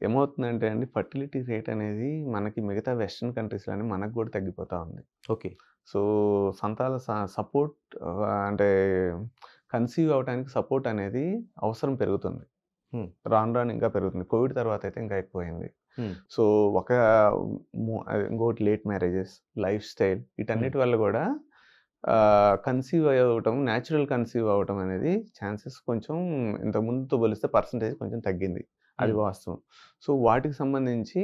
ఏమవుతుందంటే అండి, ఫర్టిలిటీ రేట్ అనేది మనకి మిగతా వెస్టర్న్ కంట్రీస్‌లోనే మనకు గూడా తగ్గిపోతా ఉంది. ఓకే. సో, సంతాన సపోర్ట్ అంటే కన్సీవ్ అవ్వటానికి సపోర్ట్ అనేది అవసరం పెరుగుతుంది. హ్మ్. రాను రాను ఇంకా పెరుగుతుంది. కోవిడ్ తర్వాత అయితే ఇంకా ఎక్కువయింది. హ్మ్. సో, ఒక ఇంకోటి లేట్ మ్యారేజెస్, లైఫ్ స్టైల్ హ్మ్. వీటన్నిటి వల్ల గూడా కన్సీవ్ అవ్వటం, నేచురల్ కన్సీవ్ అవ్వటం అనేది ఛాన్సెస్ కొంచెం ఇంతకు ముందుతో పోలిస్తే పర్సెంటేజ్ కొంచెం తగ్గింది. అది హ్మ్. వాస్తవం. సో, వాటికి సంబంధించి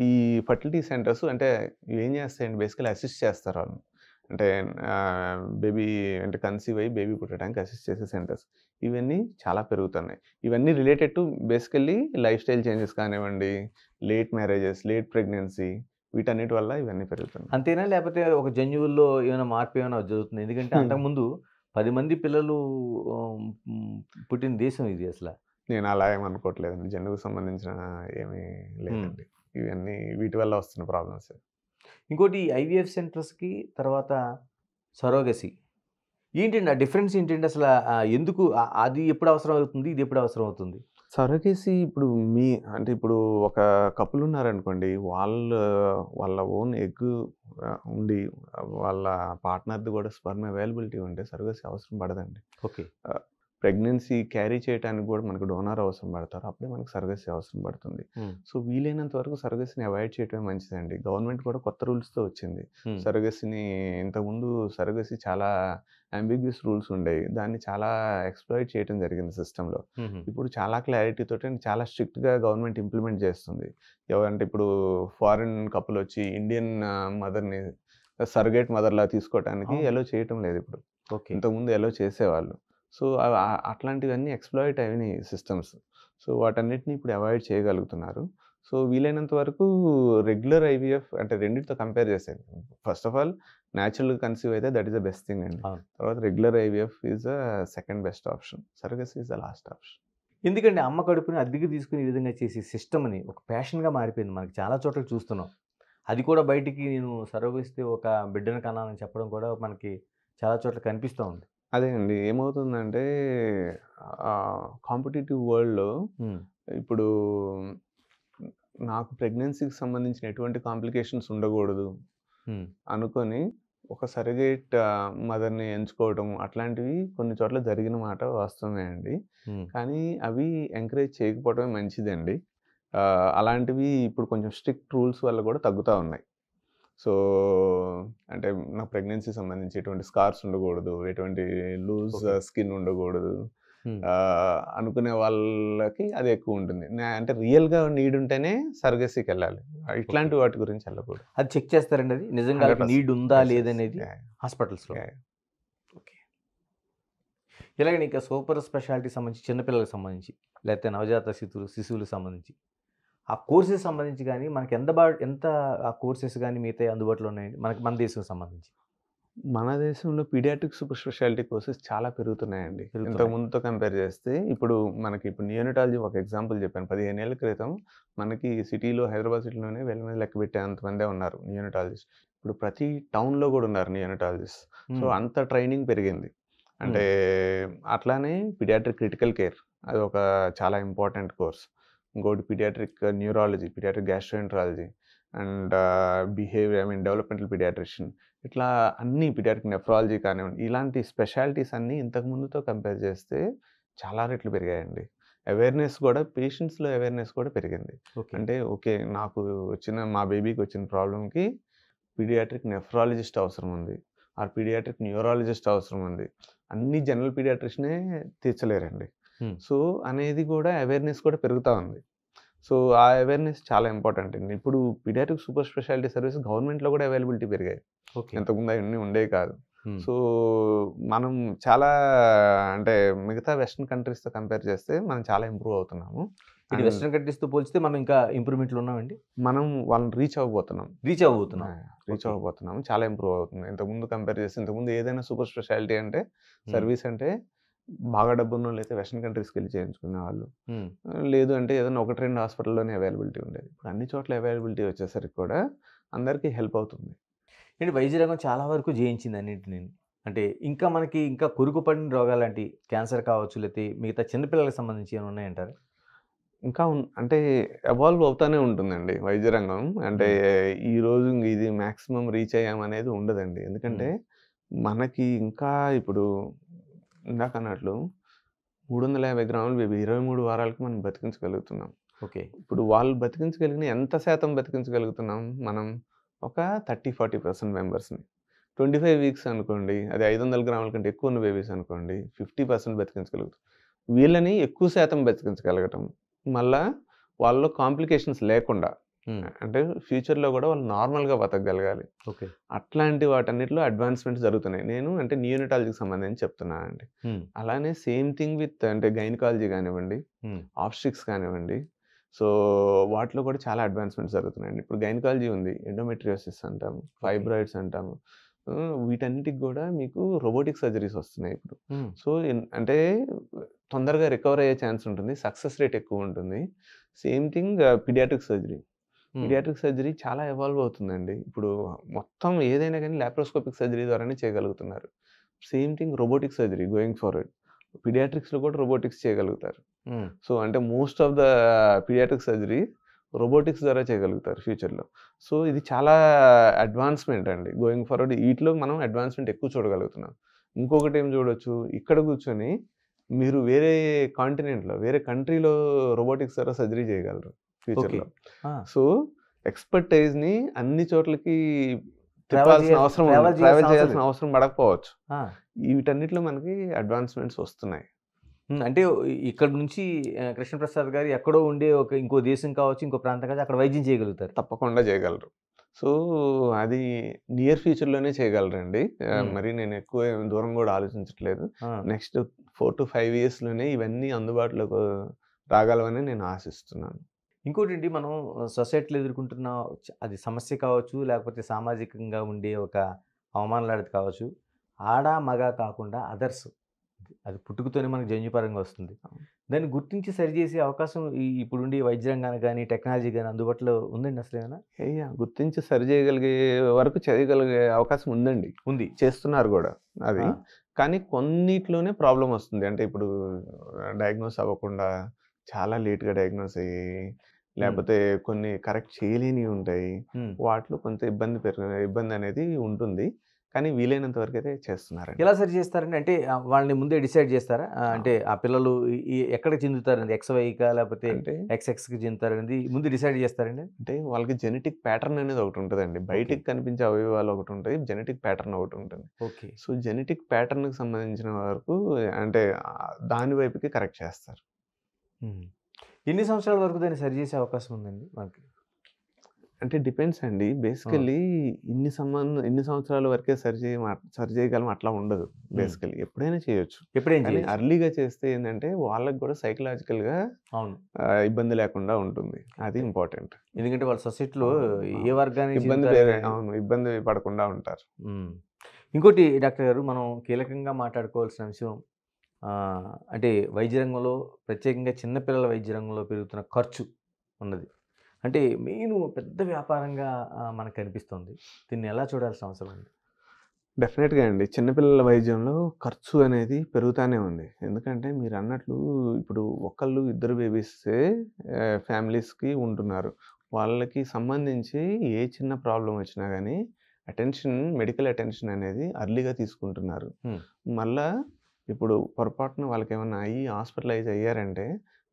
ఈ ఫర్టిలిటీ సెంటర్స్ అంటే ఏం చేస్తాయంటే బేసికల్లీ అసిస్ట్ చేస్తారు వాళ్ళని. అంటే బేబీ అంటే కన్సీవ్ అయ్యి బేబీ పుట్టడానికి అసిస్ట్ చేసే సెంటర్స్. ఇవన్నీ చాలా పెరుగుతున్నాయి. ఇవన్నీ related to basically life style changes కానివ్వండి, లేట్ మ్యారేజెస్, లేట్ ప్రెగ్నెన్సీ వీటన్నిటి వల్ల ఇవన్నీ పెరుగుతున్నాయి. అంతేనా? లేపోతే ఒక జన్యువుల్లో ఏమైనా మార్పు ఏమైనా జరుగుతుందా? ఎందుకంటే అంతకుముందు 10 మంది పిల్లలు ఆహ్, హ్మ్, పుట్టిన దేశం ఇది అసల. నేను అలా ఏమి అనుకోవట్లేదండి. జెండర్‌కి సంబంధించిన ఏమీ హ్మ్. లేదండి. ఇవన్నీ వీటి వల్ల వస్తున్న ప్రాబ్లమ్సే. ఇంకోటి ఐవీఎఫ్ సెంటర్స్‌కి తర్వాత సరోగసీ. ఏంటండి ఆ డిఫరెన్స్ ఏంటండి అసల? ఎందుకు అది ఎప్పుడు అవసరం అవుతుంది? ఇది ఎప్పుడు అవసరం అవుతుంది? సరగేసి ఇప్పుడు అంటే ఇప్పుడు ఒక కపుల్ ఉన్నారనుకోండి. వాళ్ళ ఓన్ ఎగ్ ఉండి వాళ్ళ పార్ట్నర్‌ది కూడా స్పెర్మ్ అవైలబిలిటీ ఉంటే సరగేసి అవసరం పడదండి. ఓకే. ఆహ్, ప్రెగ్నెన్సీ క్యారీ చేయటానికి కూడా మనకు డోనార్ అవసరం పడతారు. అప్పుడే మనకు సరగసీ అవసరం పడుతుంది. హ్మ్. సో, వీలైనంత వరకు సరగసీని అవాయిడ్ చేయటమే మంచిదండి. గవర్నమెంట్ కూడా కొత్త రూల్స్‌తో వచ్చింది. హ్మ్. సరగసీని ఇంతకుముందు సరగసీ చాలా అంబిగ్యూస్ రూల్స్ ఉండేవి. దాన్ని చాలా ఎక్స్‌ప్లాయిట్ చేయటం జరిగింది సిస్టమ్‌లో. హుహు. ఇప్పుడు చాలా క్లారిటీ తోటి అండ్ చాలా స్ట్రిక్ట్‌గా గవర్నమెంట్ ఇంప్లిమెంట్ చేస్తుంది. ఎవరంటే ఇప్పుడు ఫారిన్ కపుల్ వచ్చి ఇండియన్ మదర్‌ని సర్రొగేట్ మదర్‌లా తీసుకోవటానికి అవును. అలో చేయటం లేదిప్పుడు. ఓకే. ఇంతకుముందు అలో చేసేవాళ్ళు. సో, అట్లాంటివన్నీ ఎక్స్‌ప్లాయిట్ అయినాయి సిస్టమ్స్. సో, వాటన్నిటిని ఇప్పుడు అవాయిడ్ చేయగలుగుతున్నారు. సో, వీలైనంత వరకు రెగ్యులర్ ఐవీఎఫ్ అంటే రెండిటితో కంపేర్ చేస్తే ఫస్ట్ ఆఫ్ ఆల్ నేచురల్‌గా కన్సీవ్ అయితే that is the best thing అండి. అవును. తర్వాత regular IVF is the second best option. Surrogacy is the last option. ఎందుకంటే అమ్మ కడుపుని అద్దెకు తీసుకొని ఈ విధంగా చేసే సిస్టమ్‌ని ఒక ప్యాషన్‌గా మారిపోయింది. మనకి చాలా చోట్ల చూస్తున్నాం. అది కూడా బయటికి నేను సరోగిస్తే ఒక బిడ్డని కన్నానని చెప్పడం కూడా మనకి చాలా చోట్ల కనిపిస్తా ఉంది. అదే అండి. ఏమవుతుందంటే కాంపిటీటివ్ వరల్డ్‌లో ఇప్పుడు నాకు ప్రెగ్నెన్సీకి సంబంధించిన ఎటువంటి కాంప్లికేషన్స్ ఉండకూడదు అనుకోని ఒక సర్రొగేట్ మదర్‌ని ఎంచుకోవడం అట్లాంటివి కొన్ని చోట్ల జరిగిన మాట వాస్తవమే అండి. కానీ అవి ఎంకరేజ్ చేయకపోవడమే మంచిదండి. అలాంటివి ఇప్పుడు కొంచెం స్ట్రిక్ట్ రూల్స్ వల్ల కూడా తగ్గుతా ఉన్నాయి. సో, అంటే నా ప్రెగ్నెన్సీ సంబంధించి ఎటువంటి స్కార్స్ ఉండకూడదు. ఎటువంటి లూజ్ ఓకే. స్కిన్ ఉండకూడదు. అనుకునే వాళ్ళకి అది ఎక్కువ ఉంటుంది. అంటే రియల్‌గా నీడ్ ఉంటేనే సర్గసీకెళ్ళాలి. ఇట్లాంటి వాటి గురించి వెళ్ళకూడదు. అది చెక్ చేస్తారండి అది? నిజంగా 100% నీడ్ ఉందా యెస్. యెస్. లేదనేది యాహ్! హాస్పిటల్స్‌లో? యాహ్! ఓకే. ఇలాగనే ఇంకా సూపర్ స్పెషాలిటీకి సంబంధించి చిన్నపిల్లలకు సంబంధించి, లేకపోతే నవజాత శిశువులకు సంబంధించి, ఆ కోర్సెస్ సంబంధించి గానీ మనకి ఎంత ఆ కోర్సెస్ గానీ మిగతాయి అందుబాటులో ఉన్నాయండి? మన దేశంకి సంబంధించి? మన దేశంలో పీడియాట్రిక్ సూపర్ స్పెషాలిటీ కోర్సెస్ చాలా పెరుగుతున్నాయండి. ఇంతకు పెరుగుతున్నాయి. ముందుతో కంపేర్ చేస్తే ఇప్పుడు నియోనటాలజీ ఒక ఎగ్జాంపుల్ చెప్పాను. 15 ఏళ్ల క్రితం మనకి సిటీలో హైదరాబాద్ సిటీలోనే వేల మీద లెక్క పెట్టేంత మందే ఉన్నారు నియోనటాలజిస్ట్. ఇప్పుడు ప్రతి టౌన్‌లో కూడా ఉన్నారు నియోనటాలజిస్ట్. సో, అంత ట్రైనింగ్ పెరిగింది. అంటే అట్లానే పీడియాట్రిక్ క్రిటికల్ కేర్ అదొక చాలా ఇంపార్టెంట్ కోర్స్. ఇంకోటి paediatric neurology, paediatric gastroenterology and developmental paediatrician ఇట్లా అన్ని పీడియాట్రిక్ నెఫ్రాలజీ కానివ్వండి, ఇలాంటి స్పెషాలిటీస్ అన్నీ ఇంతకు ముందుతో కంపేర్ చేస్తే చాలా రెట్లు పెరిగాయండి. పేషెంట్స్‌లో అవేర్‌నెస్ కూడా పెరిగింది. ఓకే. అంటే ఓకే. మా బేబీకి వచ్చిన ప్రాబ్లమ్‌కి పీడియాట్రిక్ నెఫ్రాలజిస్ట్ అవసరం ఉంది. పీడియాట్రిక్ న్యూరాలజిస్ట్ అవసరం ఉంది. అన్ని జనరల్ పీడియాట్రిషియనే తీర్చలేరండి. సో, అనేది కూడా అవేర్‌నెస్ కూడా పెరుగుతా ఉంది. సో, ఆ అవేర్‌నెస్ చాలా ఇంపార్టెంట్ అండి. ఇప్పుడు పీడియాట్రిక్ సూపర్ స్పెషాలిటీ సర్వీస్ గవర్నమెంట్‌లో కూడా అవైలబిలిటీ పెరిగాయి. ఓకే. ఇంతకుముందు అయన్నీ ఉండేవి కాదు. సో, మనం చాలా అంటే మిగతా వెస్టర్న్ కంట్రీస్‌తో కంపేర్ చేస్తే మనం చాలా ఇంప్రూవ్ అవుతున్నాము. ఇది వెస్టర్న్ కంట్రీస్‌తో పోల్చితే మనం ఇంకా ఇంప్రూవ్‌మెంట్‌లో ఉన్నామండి? మనం వాళ్ళని రీచ్ అవ్వబోతున్నాం. రీచ్ అవ్వబోతున్నాం. Reach okay. అవ్వబోతున్నాం. చాలా ఇంప్రూవ్ అవుతుంది. ఇంతకుముందు ఏదైనా సూపర్ స్పెషాలిటీ అంటే సర్వీస్ అంటే బాగా డబ్బున్నోళ్ళైతే వెస్టర్న్ కంట్రీస్‌కెళ్ళి చేయించుకునేవాళ్ళు. లేదు అంటే ఏదైనా 1, 2 హాస్పిటల్‌లోనే అవైలబిలిటీ ఉండేది. ఇప్పుడు అన్ని చోట్ల అవైలబిలిటీ వచ్చేసరికి కూడా అందరికీ హెల్ప్ అవుతుంది. ఏంటి వైద్య రంగం చాలా వరకు జయించింది అన్నిటినిని. అంటే ఇంకా మనకి ఇంకా కురుకుపడిన రోగాలంటి క్యాన్సర్ కావచ్చు, లేతే మిగతా చిన్న పిల్లలకు సంబంధించి ఏమైనా ఉన్నాయంటారా? ఇంకా అంటే ఎవాల్వ్ అవుతానే ఉంటుందండి వైద్య రంగం. అంటే ఈరోజు ఇది మాక్సిమం రీచ్ అయ్యామనేది ఉండదండి. ఎందుకంటే మనకి ఇంకా ఇప్పుడు ఇందాకన్నట్లు 350 గ్రాముల బేబీ 23 వారాలకి మనం బతికించగలుగుతున్నాం. ఓకే. ఇప్పుడు వాళ్ళు బతికించగలిగిన ఎంత శాతం బతికించగలుగుతున్నాం మనం? ఒక 30, 40% మెంబర్స్‌ని. 25 వీక్స్ అనుకోండి. అది 500 గ్రాముల కంటే ఎక్కువ ఉన్న బేబీస్ అనుకోండి 50% బతికించగలుగుతాం. వీళ్ళని ఎక్కువ శాతం బతికించగలగటం. మళ్ళా వాళ్ళలో కాంప్లికేషన్స్ లేకుండా అంటే ఫ్యూచర్‌లో గూడా వాళ్ళు నార్మల్‌గా బతకగలగాలి. ఓకే. అట్లాంటి వాటన్నిటిలో అడ్వాన్స్‌మెంట్స్ జరుగుతున్నాయి. నేను అంటే నియోనటాలజీకి సంబంధించి చెప్తున్నానండి. అలానే సేమ్ థింగ్ విత్ అంటే గైనకాలజీ గానివ్వండి, ఆబ్స్ట్రిక్స్ కానివ్వండి. సో, వాటిలో కూడా చాలా అడ్వాన్స్‌మెంట్స్ జరుగుతున్నాయండి. ఇప్పుడు గైనకాలజీ ఉంది. ఎండోమెట్రియోసిస్ అంటాము, ఫైబ్రాయిడ్స్ అంటాము. వీటన్నిటికి గూడా మీకు రోబోటిక్ సర్జరీస్ వస్తున్నాయి ఇప్పుడు. సో, అంటే తొందరగా రికవర్ అయ్యే ఛాన్స్ ఉంటుంది. సక్సెస్ రేట్ ఎక్కువుంటుంది. Same thing pediatric surgery. Pediatric surgery చాలా ఎవాల్వ్ అవుతుందండి. ఇప్పుడు మొత్తం ఏదైనా గానీ లాప్రోస్కోపిక్ సర్జరీ ద్వారానే చేయగలుగుతున్నారు. Same thing robotic surgery going forward. పీడియాట్రిక్స్‌లో కూడా రోబోటిక్స్ చేయగలుగుతారు. సో, అంటే most of the pediatric surgery robotics ద్వారా చేయగలుగుతారు ఫ్యూచర్‌లో. సో, ఇది చాలా అడ్వాన్స్‌మెంట్ అండి. గోయింగ్ ఫార్వర్డ్ ఈటిలో మనం అడ్వాన్స్‌మెంట్ ఎక్కువ చూడగలుగుతున్నాం. ఇంకొకటి ఏం చూడొచ్చు, ఇక్కడ కూర్చొని మీరు వేరే కంట్రీలో రోబోటిక్స్ ద్వారా సర్జరీ చేయగలరు ఫ్యూచర్‌లో. సో, ఎక్స్‌పర్టైజ్‌ని అన్ని చోట్లకి ట్రావెల్ చేయాల్సిన అవసరం పడకపోవచ్చు. వీటన్నిటిలో మనకి అడ్వాన్స్‌మెంట్స్ వస్తున్నాయి. అంటే ఇక్కడ నుంచి కృష్ణప్రసాద్ గారు ఎక్కడో ఉండే ఇంకో దేశం కావచ్చు, ఇంకో ప్రాంతం కావచ్చు అక్కడ వైద్యం చేయగలుగుతారు. తప్పకుండా చేయగలరు. సో, అది నియర్ ఫ్యూచర్‌లోనే చేయగలరండి. మరి నేను ఎక్కువ దూరం గూడా ఆలోచించట్లేదు. నెక్స్ట్ 4-5 ఇయర్స్‌లోనే ఇవన్నీ అందుబాటులోకి రాగలవని నేను ఆశిస్తున్నాను. ఇంకోటండి మనం సొసైటీలో ఎదుర్కొంటున్న అది సమస్య కావచ్చు, లేకపోతే సామాజికంగా ఉండే ఒక అవమానాలాడిది కావచ్చు. ఆడ, మగ కాకుండా అదర్స్ అది పుట్టుకతోనే మనకు జన్యుపరంగా వస్తుంది. దాన్ని గుర్తించి సరిచేసే అవకాశం ఇప్పుడుండే వైద్య రంగానికి గానీ, టెక్నాలజీ గానీ అందుబాటులో ఉందండి అసలేమైనా? గుర్తించి సరి చేయగలిగే వరకు చేయగలిగే అవకాశం ఉందండి. ఉంది. చేస్తున్నారు గూడా అది. ఆ! కానీ కొన్నిట్లోనే ప్రాబ్లమ్ వస్తుంది. అంటే ఇప్పుడు డయాగ్నోస్ అవ్వకుండా చాలా లేట్‌గా డయాగ్నోస్ అయ్యి, హ్మ్. లేపోతే కొన్ని కరెక్ట్ చేయలేనివి ఉంటాయి. హ్మ్. వాటిలో కొంత ఇబ్బందనేది ఉంటుంది. కానీ వీలైనంత వరకైతే చేస్తున్నారండి. ఎలా సరి చేస్తారండి? అంటే వాళ్ళని ముందే డిసైడ్ చేస్తారా? ఆ! అంటే ఆ పిల్లలు ఎక్కడికి చెందుతారండి? ఎక్స్ వైకా లేపోతే అంటే ఎక్స్ఎక్స్‌కి చెందుతారనేది ముందు డిసైడ్ చేస్తారండి? అంటే వాళ్ళకి జెనెటిక్ ప్యాటర్న్ అనేది ఒకటుంటదండి. ఓకే. బయటికి కనిపించే అవయవాలు ఒకటుంటాయి. జెనెటిక్ ప్యాటర్న్ ఒకటుంటుంది. ఓకే. సో, జెనెటిక్ ప్యాటర్న్‌కి సంబంధించిన వరకు అంటే దాని వైపుకి కరెక్ట్ చేస్తారు. హ్మ్. ఎన్ని సంవత్సరాల వరకు దాన్ని సరిచేసే అవకాశం ఉందండి మనకి? అంటే డిపెండ్స్ అండి. ఆ! బేసికల్లీ ఇన్ని సంవత్సరాల వరకే సరి చేయగలం అట్లా ఉండదు హ్మ్. బేసికల్లీ. ఎప్పుడైనా చేయొచ్చు. ఎప్పుడేం కానీ చేయొచ్చు. ఎర్లీగా చేస్తే ఏందంటే వాళ్ళకి గూడా సైకలాజికల్‌గా అవును. ఇబ్బంది లేకుండా ఉంటుంది. అది కరెక్టే. ఇంపార్టెంట్. ఎందుకంటే వాళ్ళు సొసైటీలో ఏ అవును. వర్గానికి చెందుతారనేది అవును. ఇబ్బంది పడకుండా ఉంటారు. హ్మ్. ఇంకోటి డాక్టర్ గారు మనం కీలకంగా మాట్లాడుకోవాల్సిన అంశం అంటే వైద్య రంగంలో ప్రత్యేకంగా చిన్న పిల్లల వైద్య రంగంలో పెరుగుతున్న ఖర్చు ఉన్నది. అంటే మెయిను పెద్ద వ్యాపారంగా మనకు కనిపిస్తుంది. దీన్ని ఎలా చూడాల్సిన అవసరం ఉంది? డెఫినెట్‌గా అండి. చిన్న పిల్లల వైద్యంలో ఖర్చు అనేది పెరుగుతానే ఉంది. ఎందుకంటే మీరన్నట్లు ఇప్పుడు ఒకళ్ళు, ఇద్దరు బేబీసే ఫ్యామిలీస్‌కి ఉంటున్నారు. వాళ్ళకి సంబంధించి ఏ చిన్న ప్రాబ్లమ్ వచ్చినా గానీ మెడికల్ అటెన్షన్ అనేది ఎర్లీగా తీసుకుంటున్నారు. హ్మ్. మళ్ళా ఇప్పుడు పొరపాటున వాళ్ళకేమన్నా అయ్యి హాస్పిటలైజ్ అయ్యారంటే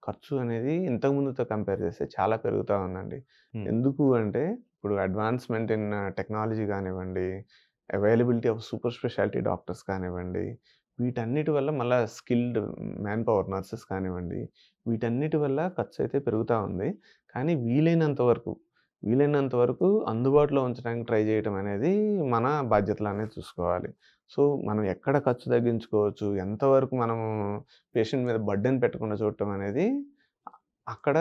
ఖర్చు అనేది ఇంతకు ముందుతో కంపేర్ చేస్తే చాలా పెరుగుతా ఉందండి. హ్మ్. ఎందుకు అంటే ఇప్పుడు అడ్వాన్స్‌మెంట్ ఇన్ టెక్నాలజీ గానివ్వండి, availability of super speciality doctors కానివ్వండి, వీటన్నిటి వల్ల మళ్ళా స్కిల్డ్ మ్యాన్ పవర్ నర్సెస్ కానివ్వండి, వీటన్నిటి వల్ల ఖర్చయితే పెరుగుతా ఉంది. కానీ వీలైనంత వరకు అందుబాటులో ఉంచడానికి ట్రై చేయటం అనేది మన బాధ్యతలనే చూసుకోవాలి. సో, మనం ఎక్కడ ఖర్చు తగ్గించుకోవచ్చు, ఎంతవరకు మనము పేషెంట్ మీద బర్డెన్ పెట్టకుండా చూడటం అనేది అక్కడ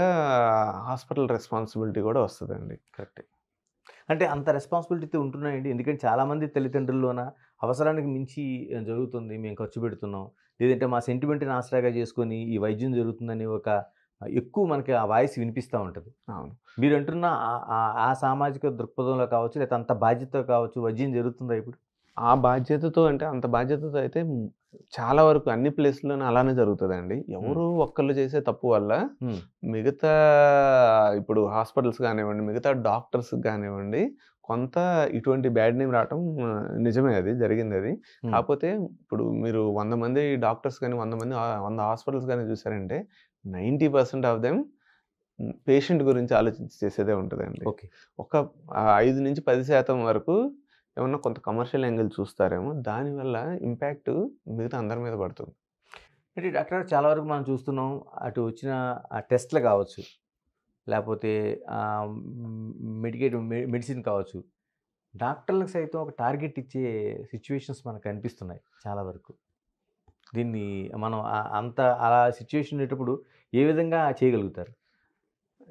హాస్పిటల్ రెస్పాన్సిబిలిటీ గూడా వస్తదండి. కరెక్టే. అంటే అంత రెస్పాన్సిబిలిటీతో ఉంటున్నాయండి. ఎందుకంటే చాలామంది తల్లిదండ్రుల్లోన అవసరానికి మించి జరుగుతుంది. మేము ఖర్చు పెడుతున్నాం. లేదంటే మా సెంటిమెంట్‌ని ఆసరాగా చేసుకొని ఈ వైద్యం జరుగుతుందని ఒక ఎక్కువ మనకి ఆ వాయిస్ వినిపిస్తా ఉంటది. అవును. మీరంటున్న ఆ సామాజిక దృక్పథంలో కావచ్చు, లేతే అంత బాధ్యతతో కావచ్చు వైద్యం జరుగుతుందా ఇప్పుడు? ఆ బాధ్యతతో అంటే అంత బాధ్యతతో అయితే చాలా వరకు అన్ని ప్లేస్‌ల్లోనూ అలానే జరుగుతదండి. హ్మ్. ఎవరో ఒక్కళ్ళు చేసే తప్పు వల్ల హ్మ్. మిగతా ఇప్పుడు హాస్పిటల్స్ గానివ్వండి, మిగతా డాక్టర్స్‌కి గానివ్వండి, కొంత ఇటువంటి బ్యాడ్ నేమ్ రావటం నిజమే అది జరిగిందది. హ్మ్. కాపోతే ఇప్పుడు మీరు 100 మంది డాక్టర్స్ గాని, 100 హాస్పిటల్స్ గాని చూసారంటే 90% ఆఫ్ దెమ్ పేషెంట్ గురించి ఆలోచించి చేసేదే ఉంటదండి. ఓకే. ఒక 5-10% వరకు ఏమన్నా కొంత కమర్షియల్ యాంగిల్ చూస్తారేమో. దానివల్ల ఇంపాక్ట్ మిగతా అందరి మీద పడుతుంది. అంటే డాక్టర్ గారు చాలా వరకు మనం చూస్తున్నాం. అటు వచ్చిన ఆ టెస్ట్‌లు కావచ్చు, లేపోతే ఆహ్, హ్మ్, మెడిసిన్ కావచ్చు. డాక్టర్‌లకు సైతం ఒక టార్గెట్ ఇచ్చే సిట్యుయేషన్స్ మనకు కనిపిస్తున్నాయి చాలా వరకు. దీన్ని మనం అంత అలా సిట్యుయేషన్ ఉండేటప్పుడు ఏ విధంగా చేయగలుగుతారు?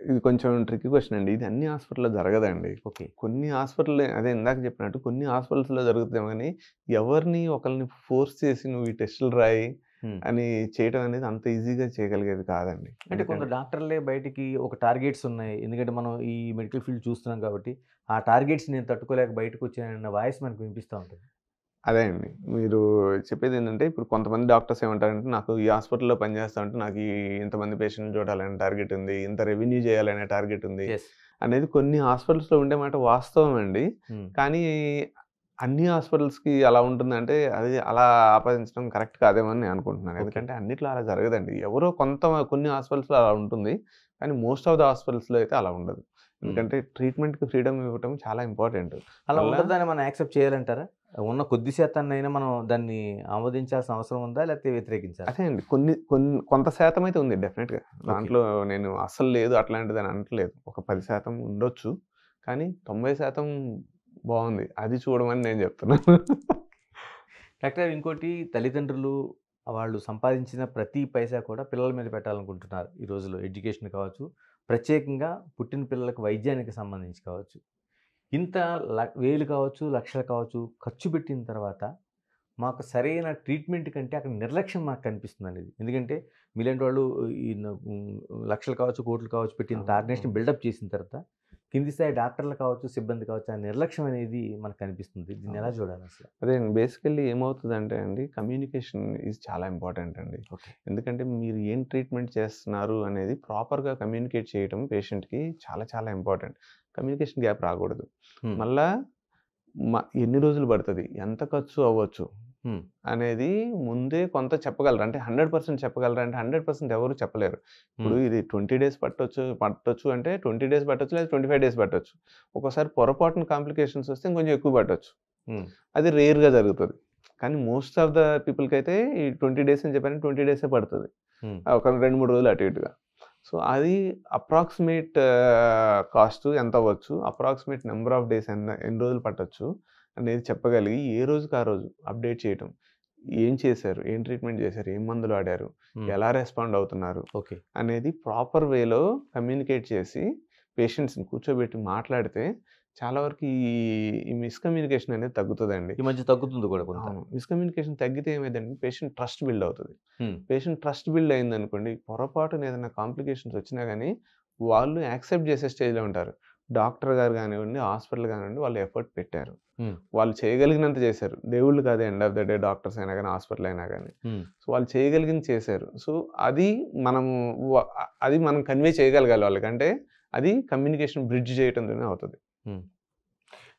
ఇది కొంచెం ట్రిక్కీ క్వెషన్ అండి. ఇది అన్ని హాస్పిటల్‌లో జరగదండి. ఓకే. కొన్ని హాస్పిటల్ అదే ఇందాక చెప్పినట్టు కొన్ని హాస్పిటల్స్‌లో జరుగుతదేమో గానీ, ఎవరిని ఒకళ్ళని ఫోర్స్ చేసి నువ్వు ఈ టెస్టులు రాయి హ్మ్. అని చేయటం అనేది అంత ఈజీగా చేయగలిగేది కాదండి. అంటే కొందరు డాక్టర్‌లే బయటికి ఒక టార్గెట్స్ ఉన్నాయి. ఎందుకంటే మనం ఈ మెడికల్ ఫీల్డ్ చూస్తున్నాం కాబట్టి, ఆ టార్గెట్స్ నేను తట్టుకోలేక బయటకొచ్చానన్న వాయిస్ మనకు వినిపిస్తా ఉంటది. అదే అండి. మీరు చెప్పేదేంటంటే, ఇప్పుడు కొంతమంది డాక్టర్స్ ఏమంటారంటే, నాకు ఈ హాస్పిటల్‌లో పనిచేస్తా ఉంటే, నాకు ఇంతమంది పేషెంట్‌లు చూడాలనే టార్గెట్ ఉంది. ఇంత రెవెన్యూ చేయాలనే టార్గెట్ ఉంది. యెస్. అనేది కొన్ని హాస్పిటల్స్‌లో ఉండే మాట వాస్తవం అండి. హ్మ్. కానీ అన్ని హాస్పిటల్స్‌కి అలా ఉంటుందంటే, అది అలా ఆపాదించడం కరెక్ట్ కాదేమో అని నేను అనుకుంటున్నాను. ఓకే. ఎందుకంటే అన్నిట్లో అలా జరగదండి. కొన్ని హాస్పిటల్స్‌లో అలా ఉంటుంది. కానీ మోస్ట్ ఆఫ్ ద హాస్పిటల్స్‌లో అయితే అలా ఉండదు. హ్మ్. ఎందుకంటే ట్రీట్మెంట్‌కి ఫ్రీడమ్ ఇవ్వటం చాలా ఇంపార్టెంట్. అలా మళ్ళా ఉండదాన్ని మనం యాక్సెప్ట్ చేయాలంటారా? ఉన్న కొద్ది శాతాన్నైనా మనం దాన్ని ఆమోదించాల్సిన అవసరం ఉందా? లేకపోతే వ్యతిరేకించాలా? అదే అండి. కొంత శాతమైతే ఉంది డెఫినెట్‌గా. ఓకే. దాంట్లో నేను అస్సలు లేదు అట్లాంటిదని అనట్లేదు. ఒక 10% ఉండొచ్చు. కానీ 90% బావుంది. అది చూడమని నేను జెప్తున్నాను. డాక్టర్ ఇంకోటి తల్లిదండ్రులు వాళ్ళు సంపాదించిన ప్రతి పైసా కూడా పిల్లల మీద పెట్టాలనుకుంటున్నారు. ఈ రోజుల్లో ఎడ్యుకేషన్ కావచ్చు, ప్రత్యేకంగా పుట్టిన పిల్లలకు వైద్యానికి సంబంధించి కావచ్చు. ఇంత వేలు కావచ్చు, లక్షలు కావచ్చు ఖర్చు పెట్టిన తర్వాత మాకు సరైన ట్రీట్మెంట్ కంటే అక్కడ నిర్లక్ష్యం మాకు కనిపిస్తుంది అనేది. ఎందుకంటే మీలాంటి వాళ్ళు ఈ లక్షలు కావచ్చు, కోట్లు కావచ్చు పెట్టి ఇంత ఆర్గనైజేషన్ బిల్డప్ చేసిన తర్వాత కింది స్థాయి డాక్టర్లు కావచ్చు, సిబ్బంది కావచ్చు, ఆ నిర్లక్ష్యం అనేది మనకు కనిపిస్తుంది. దీన్ని ఎలా చూడాలి అసలు? అదే బేసికల్లీ ఏమవుతుందంటే అండి, కమ్యూనికేషన్ ఈజ్ చాలా ఇంపార్టెంట్ అండి. ఓకే. ఎందుకంటే మీరు ఏం ట్రీట్మెంట్ చేస్తున్నారు అనేది ప్రాపర్గా కమ్యూనికేట్ చేయడం పేషెంట్కి చాలా చాలా ఇంపార్టెంట్. కమ్యూనికేషన్ గ్యాప్ రాకూడదు. మళ్ళా ఎన్ని రోజులు పడుతుంది, ఎంత ఖర్చు అవ్వచ్చు అనేది ముందే కొంత చెప్పగలరు. అంటే 100% చెప్పగలరు అంటే 100% ఎవరు చెప్పలేరు. ఇప్పుడు ఇది 20 డేస్ పట్టొచ్చు అంటే 20 డేస్ పట్టొచ్చు, లేదా 25 డేస్ పట్టొచ్చు. ఒక్కోసారి పొరపాటున కాంప్లికేషన్స్ వస్తే ఇంకొంచెం ఎక్కువ పట్టొచ్చు. అది రేర్గా జరుగుతుంది. కానీ మోస్ట్ ఆఫ్ ద పీపుల్కి అయితే ఈ 20 డేస్ అని చెప్పాను, 20 డేసే పడుతుంది, ఒక 2-3 రోజులు అటు ఇటుగా. సో అది అప్రాక్సిమేట్ కాస్ట్ ఎంత అవ్వచ్చు, అప్రాక్సిమేట్ నెంబర్ ఆఫ్ డేస్ ఎన్ని రోజులు పట్టొచ్చు అనేది చెప్పగలిగి ఏ రోజుకి ఆ రోజు అప్డేట్ చేయటం. ఏం చేశారు, ఏం ట్రీట్మెంట్ చేశారు, ఏం మందులు వాడారు, ఎలా రెస్పాండ్ అవుతున్నారు ఓకే అనేది ప్రాపర్ వేలో కమ్యూనికేట్ చేసి పేషెంట్స్ని కూర్చోబెట్టి మాట్లాడితే చాలా వరకు ఈ మిస్కమ్యూనికేషన్ అనేది తగ్గుతుందండి. ఈ మధ్య తగ్గుతుంది కూడా కొంత. మిస్కమ్యూనికేషన్ తగ్గితే ఏమైందంటే పేషెంట్ ట్రస్ట్ బిల్డ్ అవుతుంది. పేషెంట్ ట్రస్ట్ బిల్డ్ అయిందనుకోండి, పొరపాటున ఏదైనా కాంప్లికేషన్స్ వచ్చినా కానీ వాళ్ళు యాక్సెప్ట్ చేసే స్టేజ్లో ఉంటారు. డాక్టర్ గారు కానివ్వండి, హాస్పిటల్ కానివ్వండి, వాళ్ళు ఎఫర్ట్ పెట్టారు, వాళ్ళు చేయగలిగినంత చేశారు. దేవుళ్ళు కాదు end of the day, doctors అయినా కానీ హాస్పిటల్ అయినా కానీ. సో వాళ్ళు చేయగలిగింది చేశారు. సో అది మనం కన్వే చేయగలగాలి వాళ్ళకి. అంటే అది కమ్యూనికేషన్ బ్రిడ్జ్ చేయటంతోనే అవుతుంది.